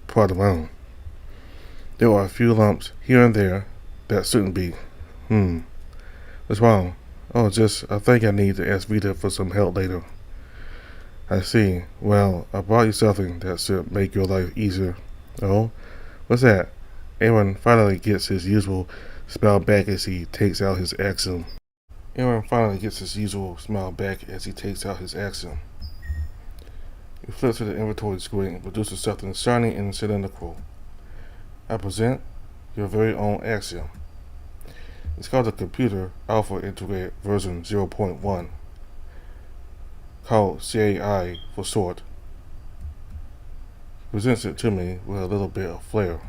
prod around. There were a few lumps here and there that shouldn't be. What's wrong? Oh, I think I need to ask Vita for some help later. I see. Well, I brought you something that should make your life easier. Oh? What's that? Aaron finally gets his usual smile back as he takes out his Axiom. He flips to the inventory screen and produces something shiny and cylindrical. I present your very own Axiom. It's called the Computer Alpha Integrated Version 0.1, called CAI for short. He presents it to me with a little bit of flair.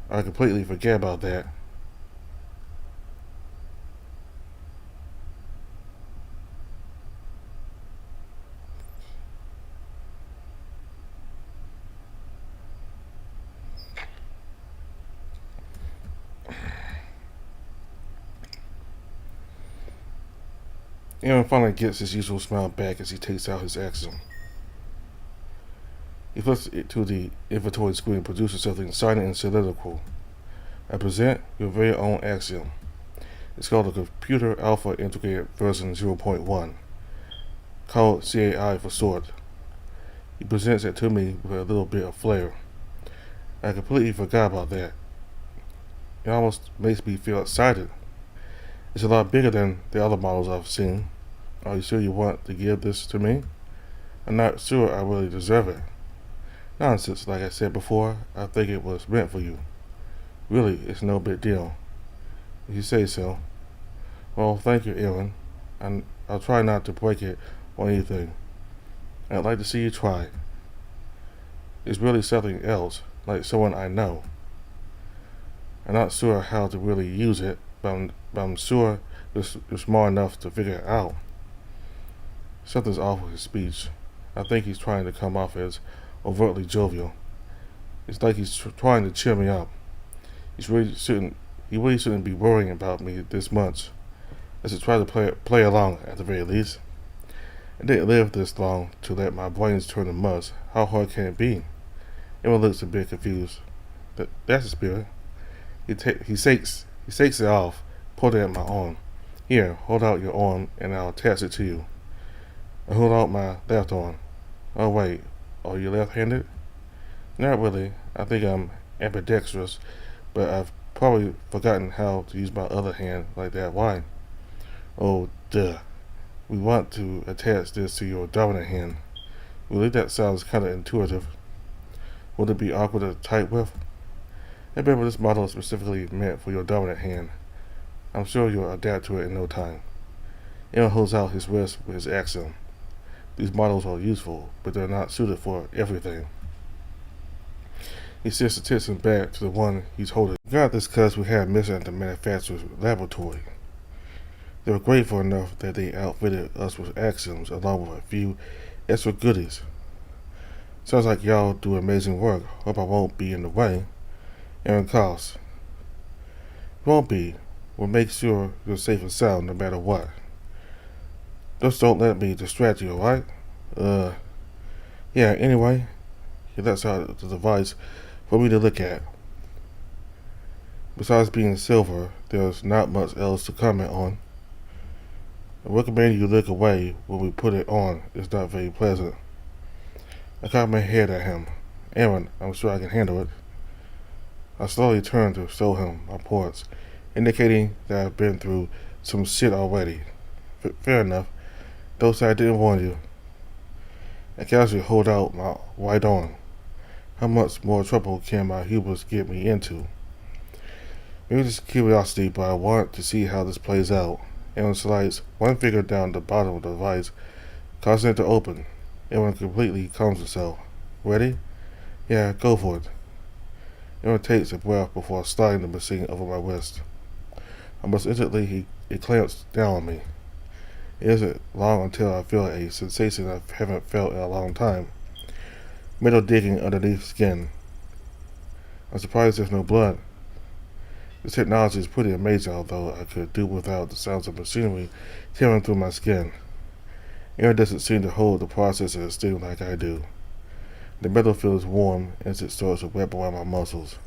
I completely forget about that. Aaron finally gets his usual smile back as he takes out his axiom. He flips it to the inventory screen and produces something silent and cylindrical. I present your very own axiom. It's called the Computer Alpha Integrated Version 0.1, called CAI for short. He presents it to me with a little bit of flair. I completely forgot about that. It almost makes me feel excited. It's a lot bigger than the other models I've seen. Are you sure you want to give this to me? I'm not sure I really deserve it. Nonsense, like I said before, I think it was meant for you. Really, it's no big deal. If you say so. Well, thank you, Aaron. I'll try not to break it or anything. I'd like to see you try. It's really something else, like someone I know. I'm not sure how to really use it, but I'm sure you're smart enough to figure it out. Something's off with his speech. I think he's trying to come off as overtly jovial. It's like he's trying to cheer me up. He really shouldn't be worrying about me this much. I should try to play along at the very least. I didn't live this long to let my brains turn to mush. How hard can it be? Emma looks a bit confused. That's the spirit. He shakes it off, pulling at my arm. Here, hold out your arm and I'll attach it to you. I hold out my left arm. Oh wait, are you left-handed? Not really. I think I'm ambidextrous, but I've probably forgotten how to use my other hand like that. Why? Oh, duh. We want to attach this to your dominant hand. Really, that sounds kind of intuitive. Would it be awkward to type with? I remember this model is specifically meant for your dominant hand. I'm sure you'll adapt to it in no time. Aaron holds out his wrist with his axiom. These models are useful, but they're not suited for everything. He shifts the attention back to the one he's holding. We got this because we had missing at the manufacturer's laboratory. They were grateful enough that they outfitted us with axioms along with a few extra goodies. Sounds like y'all do amazing work. Hope I won't be in the way. Aaron coughs. Won't be. We'll make sure you're safe and sound no matter what. Just don't let me distract you, alright? Yeah, anyway, he lets out the device for me to look at. Besides being silver, there's not much else to comment on. I recommend you look away when we put it on. It's not very pleasant. I cocked my head at him. Aaron, I'm sure I can handle it. I slowly turned to show him my ports, indicating that I've been through some shit already. Fair enough. Though I didn't warn you. I casually hold out my right arm. How much more trouble can my hubris get me into? Maybe just curiosity, but I want to see how this plays out. Aaron slides one finger down the bottom of the device, causing it to open. Aaron completely calms himself. Ready? Yeah, go for it. Aaron takes a breath before sliding the machine over my wrist. Almost instantly, it clamps down on me. It isn't long until I feel a sensation I haven't felt in a long time. Metal digging underneath skin. I'm surprised there's no blood. This technology is pretty amazing, although I could do without the sounds of machinery tearing through my skin. Air doesn't seem to hold the process in esteem like I do. The metal feels warm as it starts to wrap around my muscles.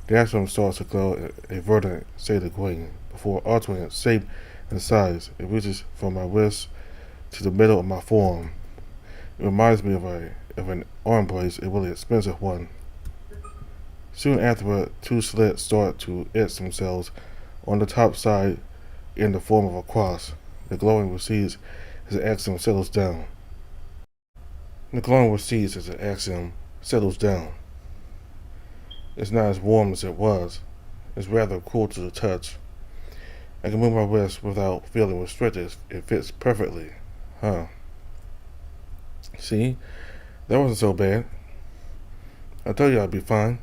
The axiom starts to glow a verdant shade of green before altering its shape and size. It reaches from my wrist to the middle of my forearm. It reminds me of an arm brace, a really expensive one. Soon afterward, two slits start to etch themselves on the top side in the form of a cross. The glowing recedes as the axiom settles down. It's not as warm as it was. It's rather cool to the touch. I can move my wrist without feeling restricted. It fits perfectly. Huh. See? That wasn't so bad. I told you I'd be fine.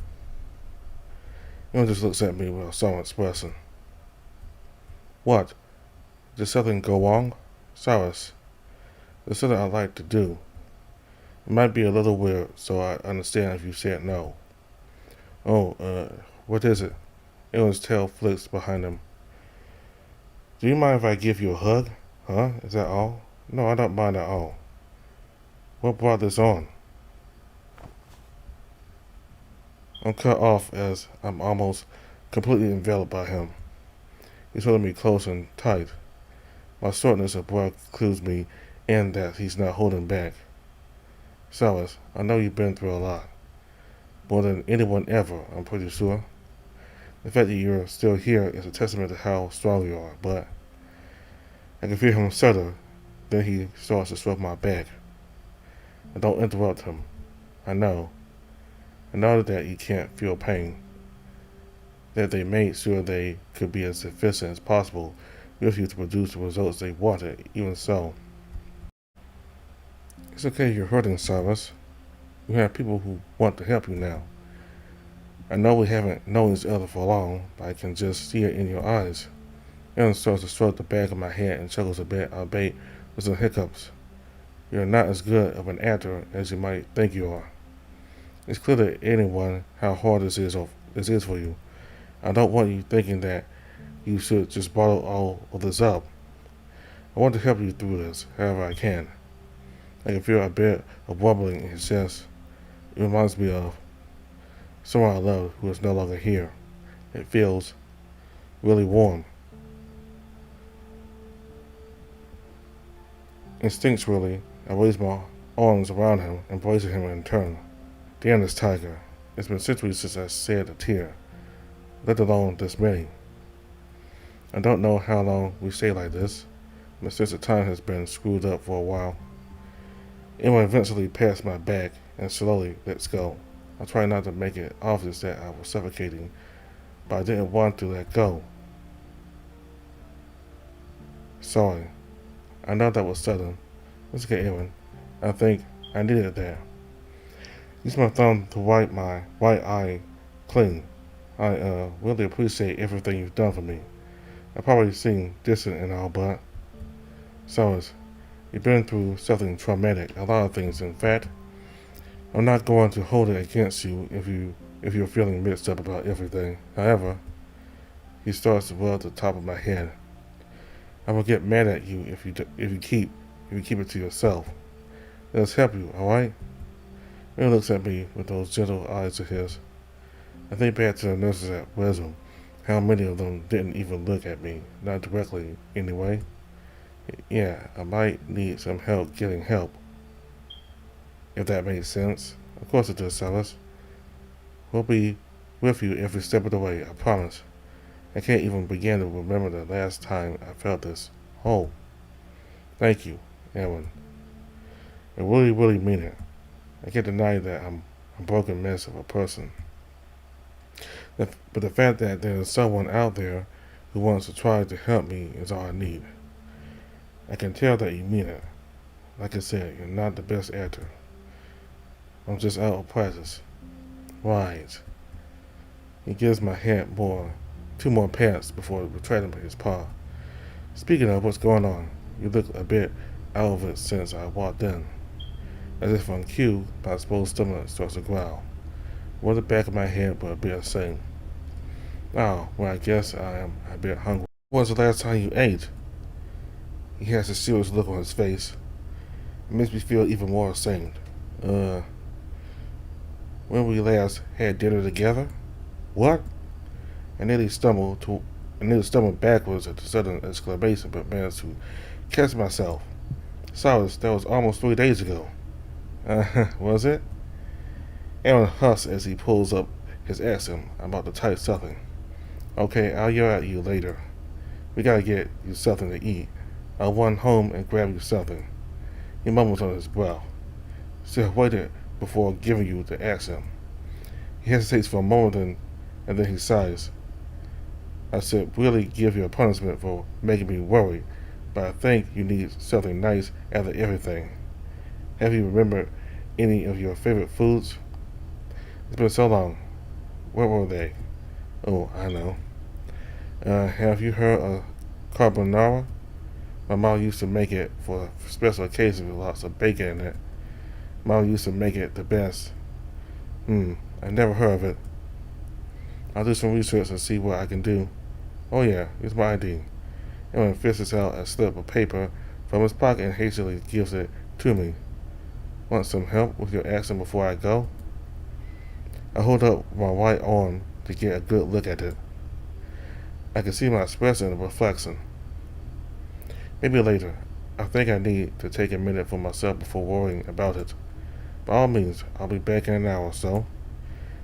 Emma just looks at me with a solemn expression. What? Did something go wrong? Cyrus, there's something I'd like to do. It might be a little weird, so I understand if you said no. Oh, what is it? Aaron's tail flicks behind him. Do you mind if I give you a hug? Huh? Is that all? No, I don't mind at all. What brought this on? I'm cut off as I'm almost completely enveloped by him. He's holding me close and tight. My shortness of breath clues me in that he's not holding back. Silas, I know you've been through a lot. More than anyone ever, I'm pretty sure. The fact that you're still here is a testament to how strong you are, but I can feel him shudder. Then he starts to stroke my back. I don't interrupt him. I know. I know that you can't feel pain. That they made sure they could be as efficient as possible with you to produce the results they wanted, even so. It's okay you're hurting, Cyrus. You have people who want to help you now. I know we haven't known each other for long, but I can just see it in your eyes. Aaron starts to stroke the back of my head and chuckles a bit, albeit with some hiccups. You're not as good of an actor as you might think you are. It's clear to anyone how hard this is for you. I don't want you thinking that you should just bottle all of this up. I want to help you through this, however I can. I can feel a bit of wobbling in his chest. It reminds me of someone I love who is no longer here. It feels really warm. Instinctually, I raise my arms around him, embracing him in turn. Damn this tiger. It's been centuries since I shed a tear, let alone this many. I don't know how long we stay like this. My sense of time has been screwed up for a while. Emma eventually passed my back and slowly lets go. I tried not to make it obvious that I was suffocating, but I didn't want to let go. Sorry. I know that was sudden. Let's get Erin. I think I needed that. Use my thumb to wipe my right eye clean. I really appreciate everything you've done for me. I probably seem distant and all, but Cyrus, you've been through something traumatic, a lot of things. In fact, I'm not going to hold it against you if you're feeling mixed up about everything. However, he starts to rub the top of my head. I will get mad at you if you keep it to yourself. Let's help you, all right? He looks at me with those gentle eyes of his. I think back to the nurses at Wisdom, how many of them didn't even look at me, not directly anyway. Yeah, I might need some help getting help, if that makes sense. Of course it does, Silas. We'll be with you every step of the way, I promise. I can't even begin to remember the last time I felt this. Oh, thank you, Aaron. I really, really mean it. I can't deny that I'm a broken mess of a person. But the fact that there's someone out there who wants to try to help me is all I need. I can tell that you mean it. Like I said, you're not the best actor. I'm just out of practice. Right. He gives my hand two more pats before retracting his paw. Speaking of what's going on, you look a bit out of it since I walked in. As if on cue, my exposed stomach starts to growl. With the back of my head, but a bit same. Oh, well, I guess I am a bit hungry. When was the last time you ate? He has a serious look on his face. It makes me feel even more ashamed. When we last had dinner together? What? I nearly stumbled backwards at the sudden exclamation, but managed to catch myself. Cyrus, that was almost 3 days ago. Was it? Aaron husks as he pulls up his accent. I'm about to type something. Okay, I'll yell at you later. We gotta get you something to eat. I'll run home and grab you something. He mumbles on his brow. Still waited before giving you the accent. He hesitates for a moment and then he sighs. I should really give you a punishment for making me worry, but I think you need something nice after everything. Have you remembered any of your favorite foods? It's been so long. What were they? Oh, I know. Have you heard of carbonara? My mom used to make it for special occasions with lots of bacon in it. Mom used to make it the best. I never heard of it. I'll do some research and see what I can do. Oh yeah, here's my ID. Aaron fishes out a slip of paper from his pocket and hastily gives it to me. Want some help with your accent before I go? I hold up my right arm to get a good look at it. I can see my expression in the reflection. Maybe later. I think I need to take a minute for myself before worrying about it. By all means, I'll be back in an hour or so.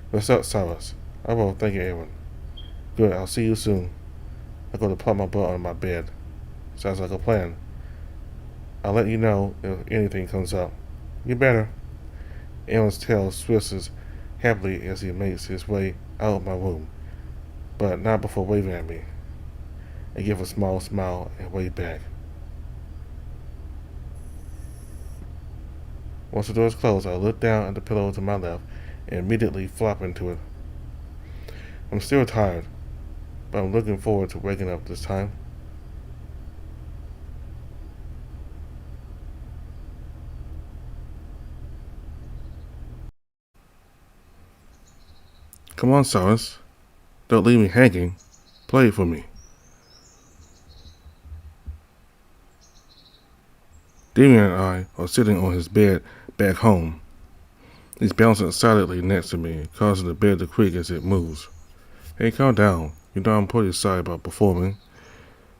What's up, Cyrus? I will, thank you, Aaron. Good, I'll see you soon. I go to plop my butt on my bed. Sounds like a plan. I'll let you know if anything comes up. You better. Aaron's tail swishes happily as he makes his way out of my room, but not before waving at me. I give a small smile and wave back. Once the door is closed, I look down at the pillow to my left and immediately flop into it. I'm still tired, but I'm looking forward to waking up this time. Come on, Cyrus. Don't leave me hanging. Play it for me. Damien and I are sitting on his bed back home. He's bouncing silently next to me, causing the bed to creak as it moves. Hey, calm down. You know I'm pretty sorry about performing.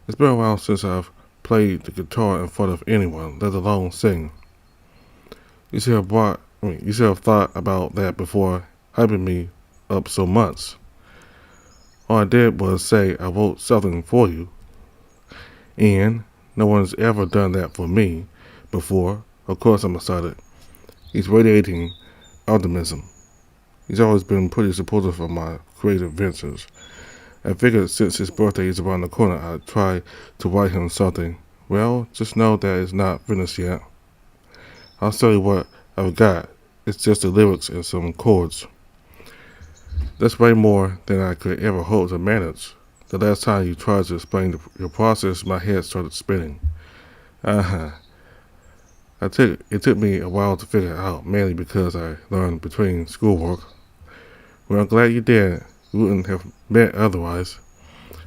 It's been a while since I've played the guitar in front of anyone, let alone sing. You should have thought about that before hyping me up so much. All I did was say I wrote something for you, and no one's ever done that for me before. Of course I'm excited. He's radiating optimism. He's always been pretty supportive of my creative ventures. I figured since his birthday is around the corner, I'd try to write him something. Well, just know that it's not finished yet. I'll tell you what I've got. It's just the lyrics and some chords. That's way more than I could ever hope to manage. The last time you tried to explain your process, my head started spinning. It took me a while to figure it out, mainly because I learned between schoolwork. Well, I'm glad you did. We wouldn't have met otherwise.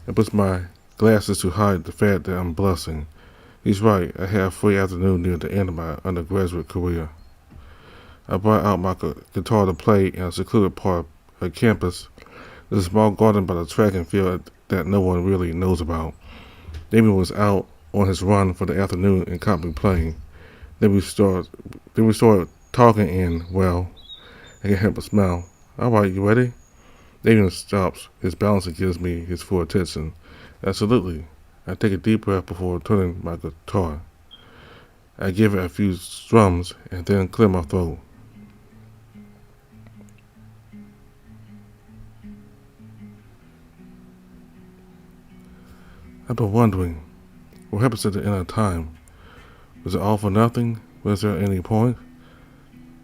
I put my glasses to hide the fact that I'm blushing. He's right. I had a free afternoon near the end of my undergraduate career. I brought out my guitar to play in a secluded part of campus. There's a small garden by the track and field that no one really knows about. Damien was out on his run for the afternoon and caught me playing. Then we started talking and, well, I can't help but smile. All right, you ready? Damien stops his balance and gives me his full attention. Absolutely. I take a deep breath before turning my guitar. I give it a few strums and then clear my throat. I've been wondering, what happens at the end of time? Was it all for nothing? Was there any point?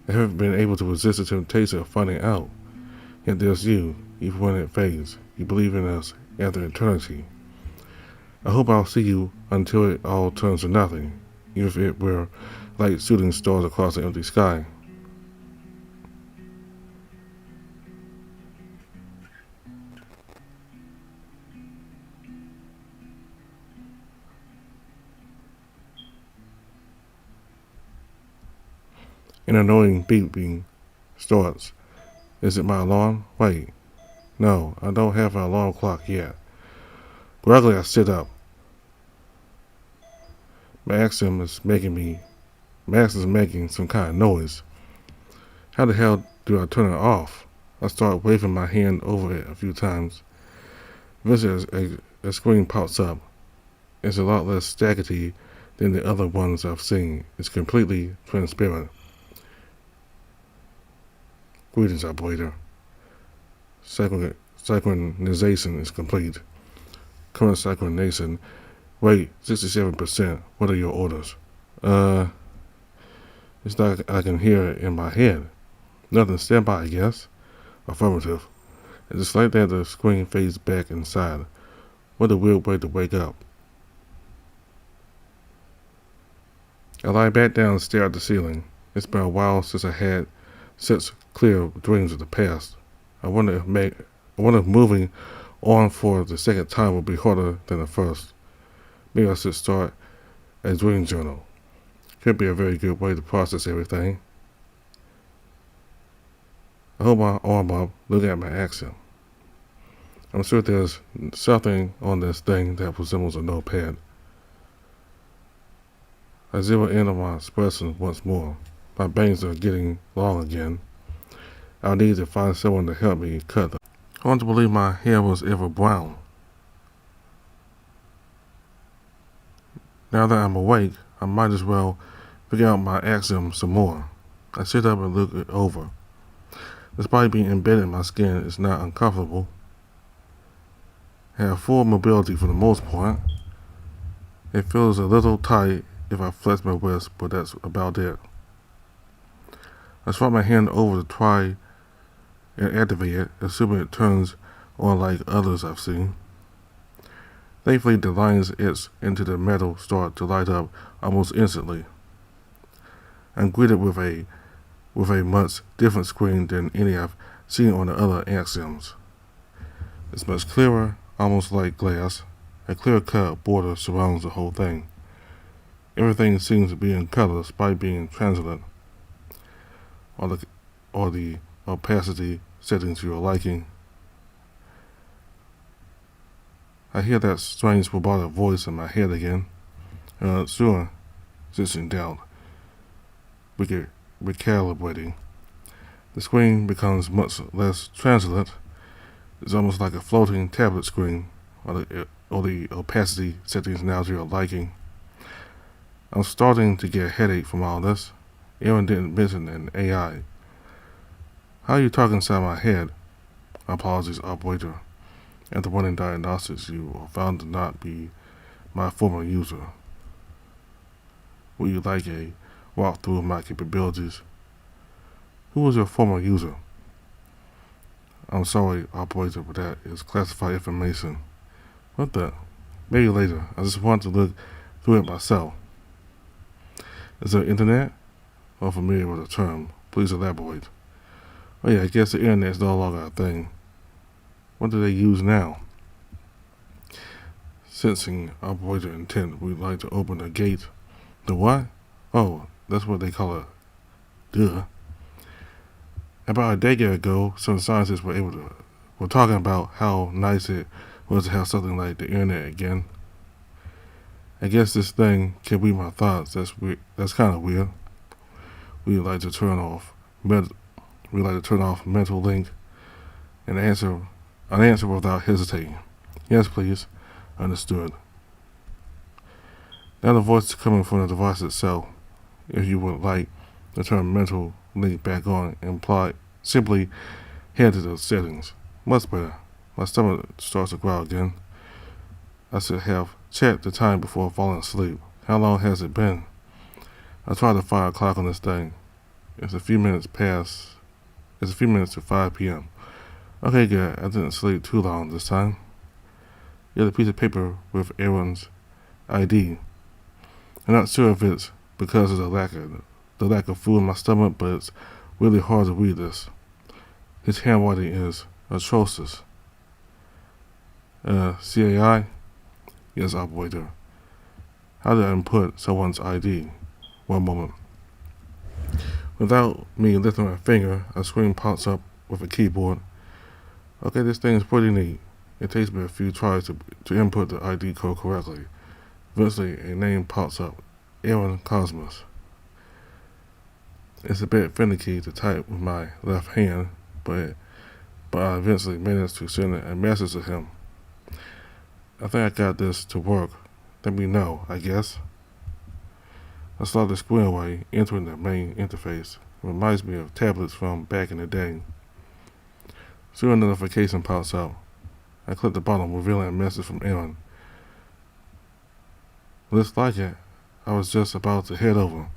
I haven't been able to resist the temptation of finding out. Yet there's you, even when it fades. You believe in us after eternity. I hope I'll see you until it all turns to nothing, even if it were like shooting stars across the empty sky. An annoying beeping starts. Is it my alarm? Wait. No, I don't have an alarm clock yet. Gradually I sit up. My accent is making some kind of noise. How the hell do I turn it off? I start waving my hand over it a few times. Eventually a screen pops up. It's a lot less staggery than the other ones I've seen. It's completely transparent. Greetings, operator. Synchronization is complete. Current synchronization. Wait, 67%. What are your orders? It's like I can hear it in my head. Nothing, stand by, I guess. Affirmative. And just like that, the screen fades back inside. What a weird way to wake up. I lie back down and stare at the ceiling. It's been a while since I had such clear dreams of the past. I wonder if moving on for the second time will be harder than the first. Maybe I should start a dream journal. Could be a very good way to process everything. I hold my arm up, look at my axiom. I'm sure there's something on this thing that resembles a notepad. I zero in on my expression once more. My bangs are getting long again. I'll need to find someone to help me cut them. I want to believe my hair was ever brown. Now that I'm awake, I might as well figure out my axiom some more. I sit up and look it over. Despite being embedded in my skin, it's not uncomfortable. I have full mobility for the most part. It feels a little tight if I flex my wrist, but that's about it. I swap my hand over to try and activate it, assuming it turns on like others I've seen. Thankfully, the lines etched into the metal start to light up almost instantly. I'm greeted with a much different screen than any I've seen on the other axioms. It's much clearer, almost like glass. A clear-cut border surrounds the whole thing. Everything seems to be in color despite being translucent, or the opacity settings you're liking. I hear that strange robotic voice in my head again. Sure, sits in doubt. Recalibrating. The screen becomes much less translucent. It's almost like a floating tablet screen, or the opacity settings now to your liking. I'm starting to get a headache from all this. Aaron didn't mention an AI. How are you talking inside my head? Apologies, operator. After running diagnostics, you are found to not be my former user. Would you like a walkthrough of my capabilities? Who was your former user? I'm sorry, operator, but that is classified information. What the? Maybe later. I just want to look through it myself. Is there internet? I'm familiar with the term. Please elaborate. Oh yeah, I guess the internet is no longer a thing. What do they use now? Sensing operator intent, we'd like to open a gate. The what? Oh, that's what they call it. Duh. About a decade ago, some scientists were talking about how nice it was to have something like the internet again. I guess this thing can read my thoughts. That's weird. That's kind of weird. We'd like to turn off mental link and answer without hesitating. Yes, please. Understood. Now the voice is coming from the device itself. If you would like to turn mental link back on, simply head to the settings. Much better. My stomach starts to growl again. I should have checked the time before falling asleep. How long has it been? I tried to find a clock on this thing. It's a few minutes to 5 p.m. Okay, good. I didn't sleep too long this time. You have a piece of paper with Aaron's ID. I'm not sure if it's because of the lack of food in my stomach, but it's really hard to read this. His handwriting is atrocious. CAI? Yes, operator. How do I input someone's ID? One moment. Without me lifting my finger, a screen pops up with a keyboard. Okay, this thing is pretty neat. It takes me a few tries to input the ID code correctly. Eventually, a name pops up. Aaron Cosmos. It's a bit finicky to type with my left hand, but I eventually managed to send a message to him. I think I got this to work. Let me know, I guess. I slide the screen away, entering the main interface. It reminds me of tablets from back in the day. Soon a notification pops up. I click the bottom, revealing a message from Aaron. Looks like it. I was just about to head over.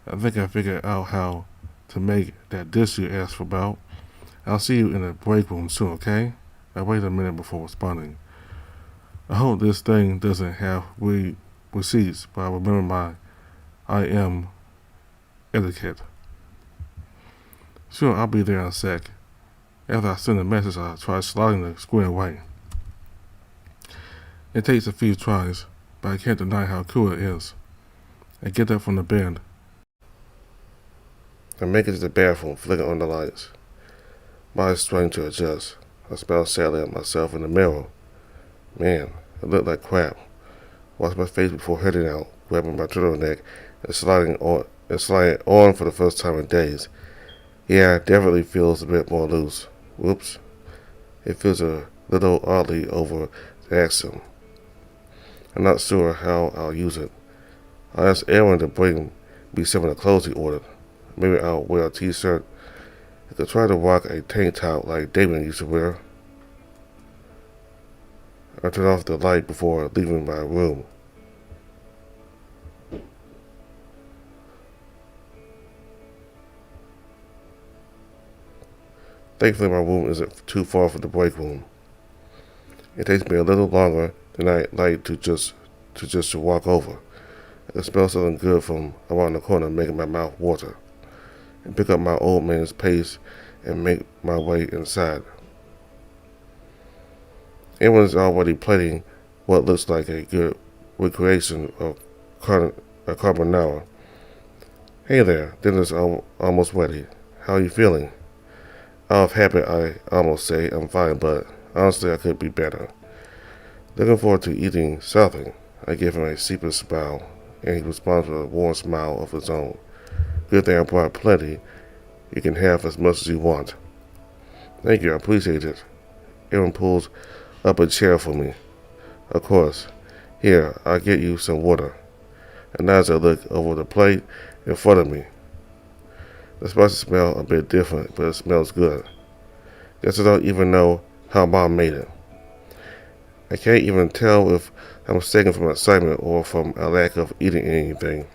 I think I figured out how to make that dish you asked for about. I'll see you in the break room soon, okay? I waited a minute before responding. I hope this thing doesn't have receipts, but I remember my I am etiquette. Sure, I'll be there in a sec. After I send the message, I try sliding the screen away. It takes a few tries. but I can't deny how cool it is. I get that from the band. I make it to the bathroom, flicker on the lights. My eyes trying to adjust. I smile sadly at myself in the mirror. Man, I look like crap. Wash my face before heading out, grabbing my turtleneck and sliding on for the first time in days. Yeah, it definitely feels a bit more loose. Whoops. It feels a little oddly over the accent. I'm not sure how I'll use it. I asked Aaron to bring me some of the clothes he ordered. Maybe I'll wear a t-shirt. I could try to rock a tank top like Damon used to wear. I turned off the light before leaving my room. Thankfully, my room isn't too far from the break room. It takes me a little longer than I'd like to just walk over. I can smell something good from around the corner, making my mouth water, and pick up my old man's pace and make my way inside. Everyone's already plating what looks like a good recreation of carbonara. Hey there, dinner's almost ready. How are you feeling? Out of habit, I almost say I'm fine, but honestly, I could be better. Looking forward to eating something. I give him a secret smile, and he responds with a warm smile of his own. Good thing I brought plenty. You can have as much as you want. Thank you, I appreciate it. Aaron pulls up a chair for me. Of course. Here, I'll get you some water. And as I look over the plate in front of me, the spices smell a bit different, but it smells good. Guess I don't even know how Mom made it. I can't even tell if I'm mistaken from excitement or from a lack of eating anything.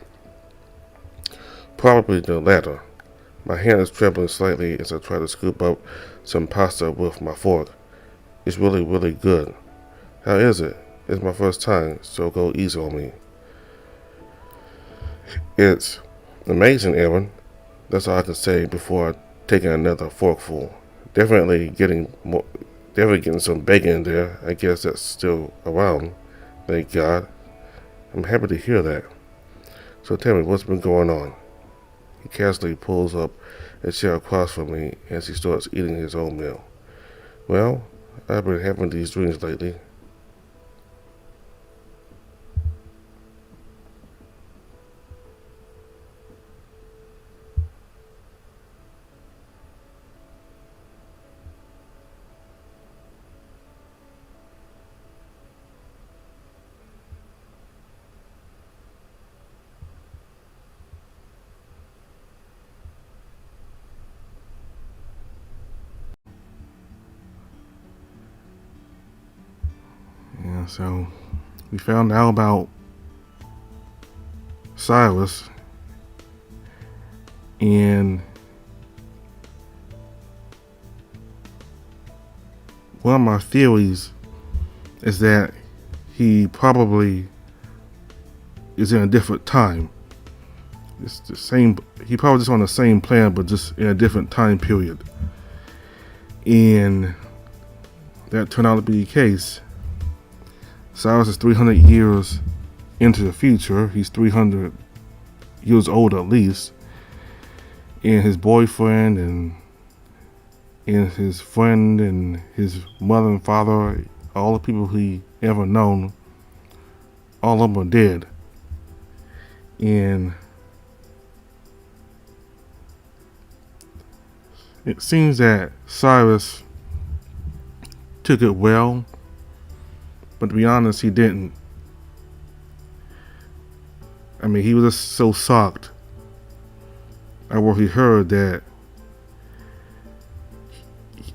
Probably the latter. My hand is trembling slightly as I try to scoop up some pasta with my fork. It's really, really good. How is it? It's my first time, so go easy on me. It's amazing, Aaron. That's all I can say before taking another forkful. Definitely getting some bacon in there. I guess that's still around. Thank God. I'm happy to hear that. So tell me, what's been going on? He casually pulls up a chair across from me as he starts eating his own meal. Well, I've been having these dreams lately. Yeah, so we found out about Silas, and one of my theories is that he probably is in a different time. It's the same. He probably just on the same planet, but just in a different time period. And that turned out to be the case. Cyrus is 300 years into the future. He's 300 years old at least. And his boyfriend and his friend and his mother and father, all the people he ever known, all of them are dead. And it seems that Cyrus took it well, but to be honest, he didn't. I mean, he was just so shocked at what he heard that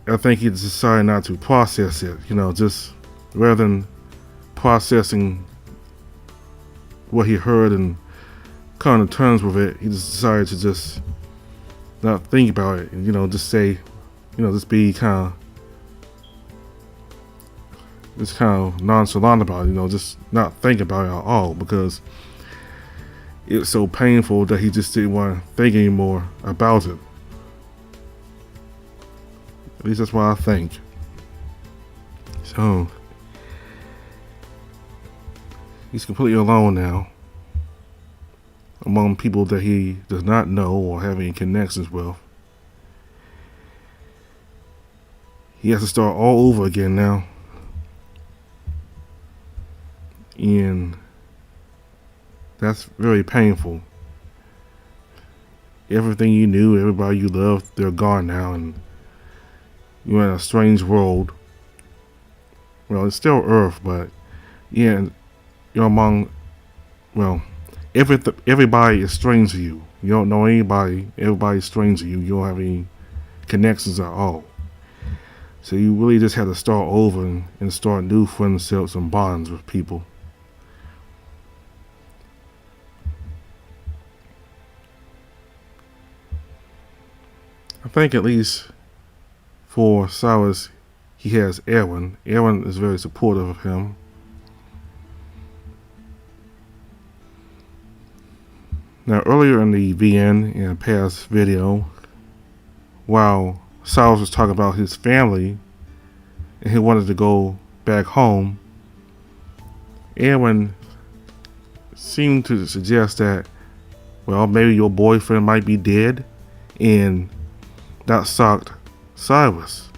I think he decided not to process it, just rather than processing what he heard and coming to terms with it, he just decided to just not think about it and, just say, just be kind of nonchalant about it, just not think about it at all, because it's so painful that he just didn't want to think anymore about it. At least that's what I think. So He's completely alone now among people that he does not know or have any connections with. He has to start all over again now. And that's very painful. Everything you knew, everybody you loved, they're gone now, and you're in a strange world. Well, it's still Earth, but yeah, you're among, well, everybody is strange to you. You don't know anybody. Everybody's strange to you. You don't have any connections at all. So you really just have to start over and start new friendships and bonds with people. I think at least for Cyrus, he has Erwin. Erwin is very supportive of him. Now earlier in the VN, in a past video, while Cyrus was talking about his family and he wanted to go back home, Erwin seemed to suggest that, well, maybe your boyfriend might be dead, and that shocked Cyrus.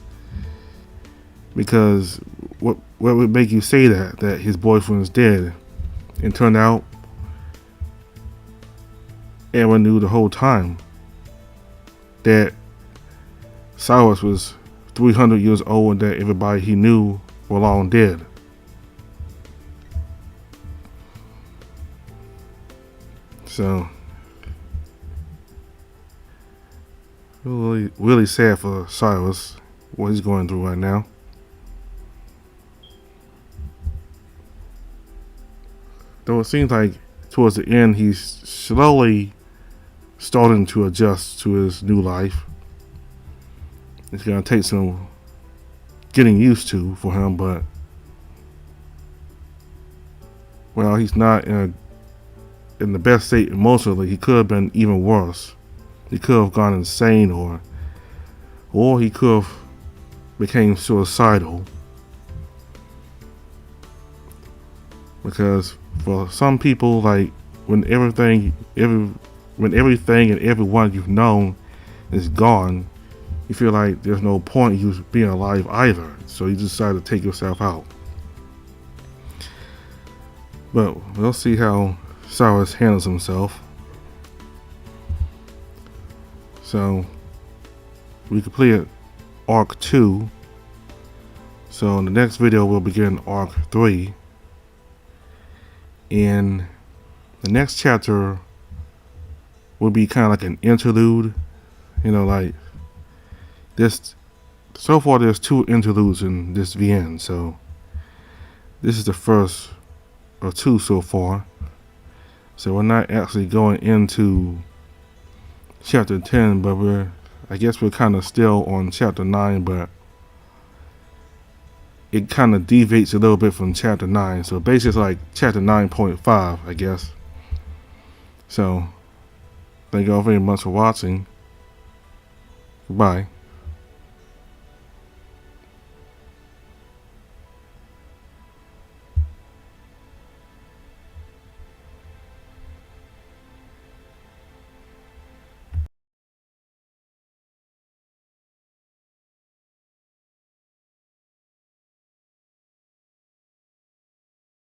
Because what would make you say that his boyfriend is dead? And turned out Erwin knew the whole time that Cyrus was 300 years old and that everybody he knew were long dead. So really sad for Cyrus, what he's going through right now. Though it seems like towards the end he's slowly starting to adjust to his new life. It's going to take some getting used to for him, but well, he's not in the best state emotionally. He could have been even worse. He could have gone insane, or he could have became suicidal. Because for some people, like when everything and everyone you've known is gone, you feel like there's no point in you being alive either. So you decide to take yourself out. But we'll see how Cyrus handles himself. So we completed Arc 2. So in the next video we'll begin Arc 3. And the next chapter will be kind of like an interlude. You know, like this. So far there's 2 interludes in this VN. So this is the first of 2 so far. So we're not actually going into chapter 10, but I guess we're kind of still on chapter 9, but it kind of deviates a little bit from chapter 9. So basically it's like chapter 9.5, I guess. So thank you all very much for watching. Goodbye.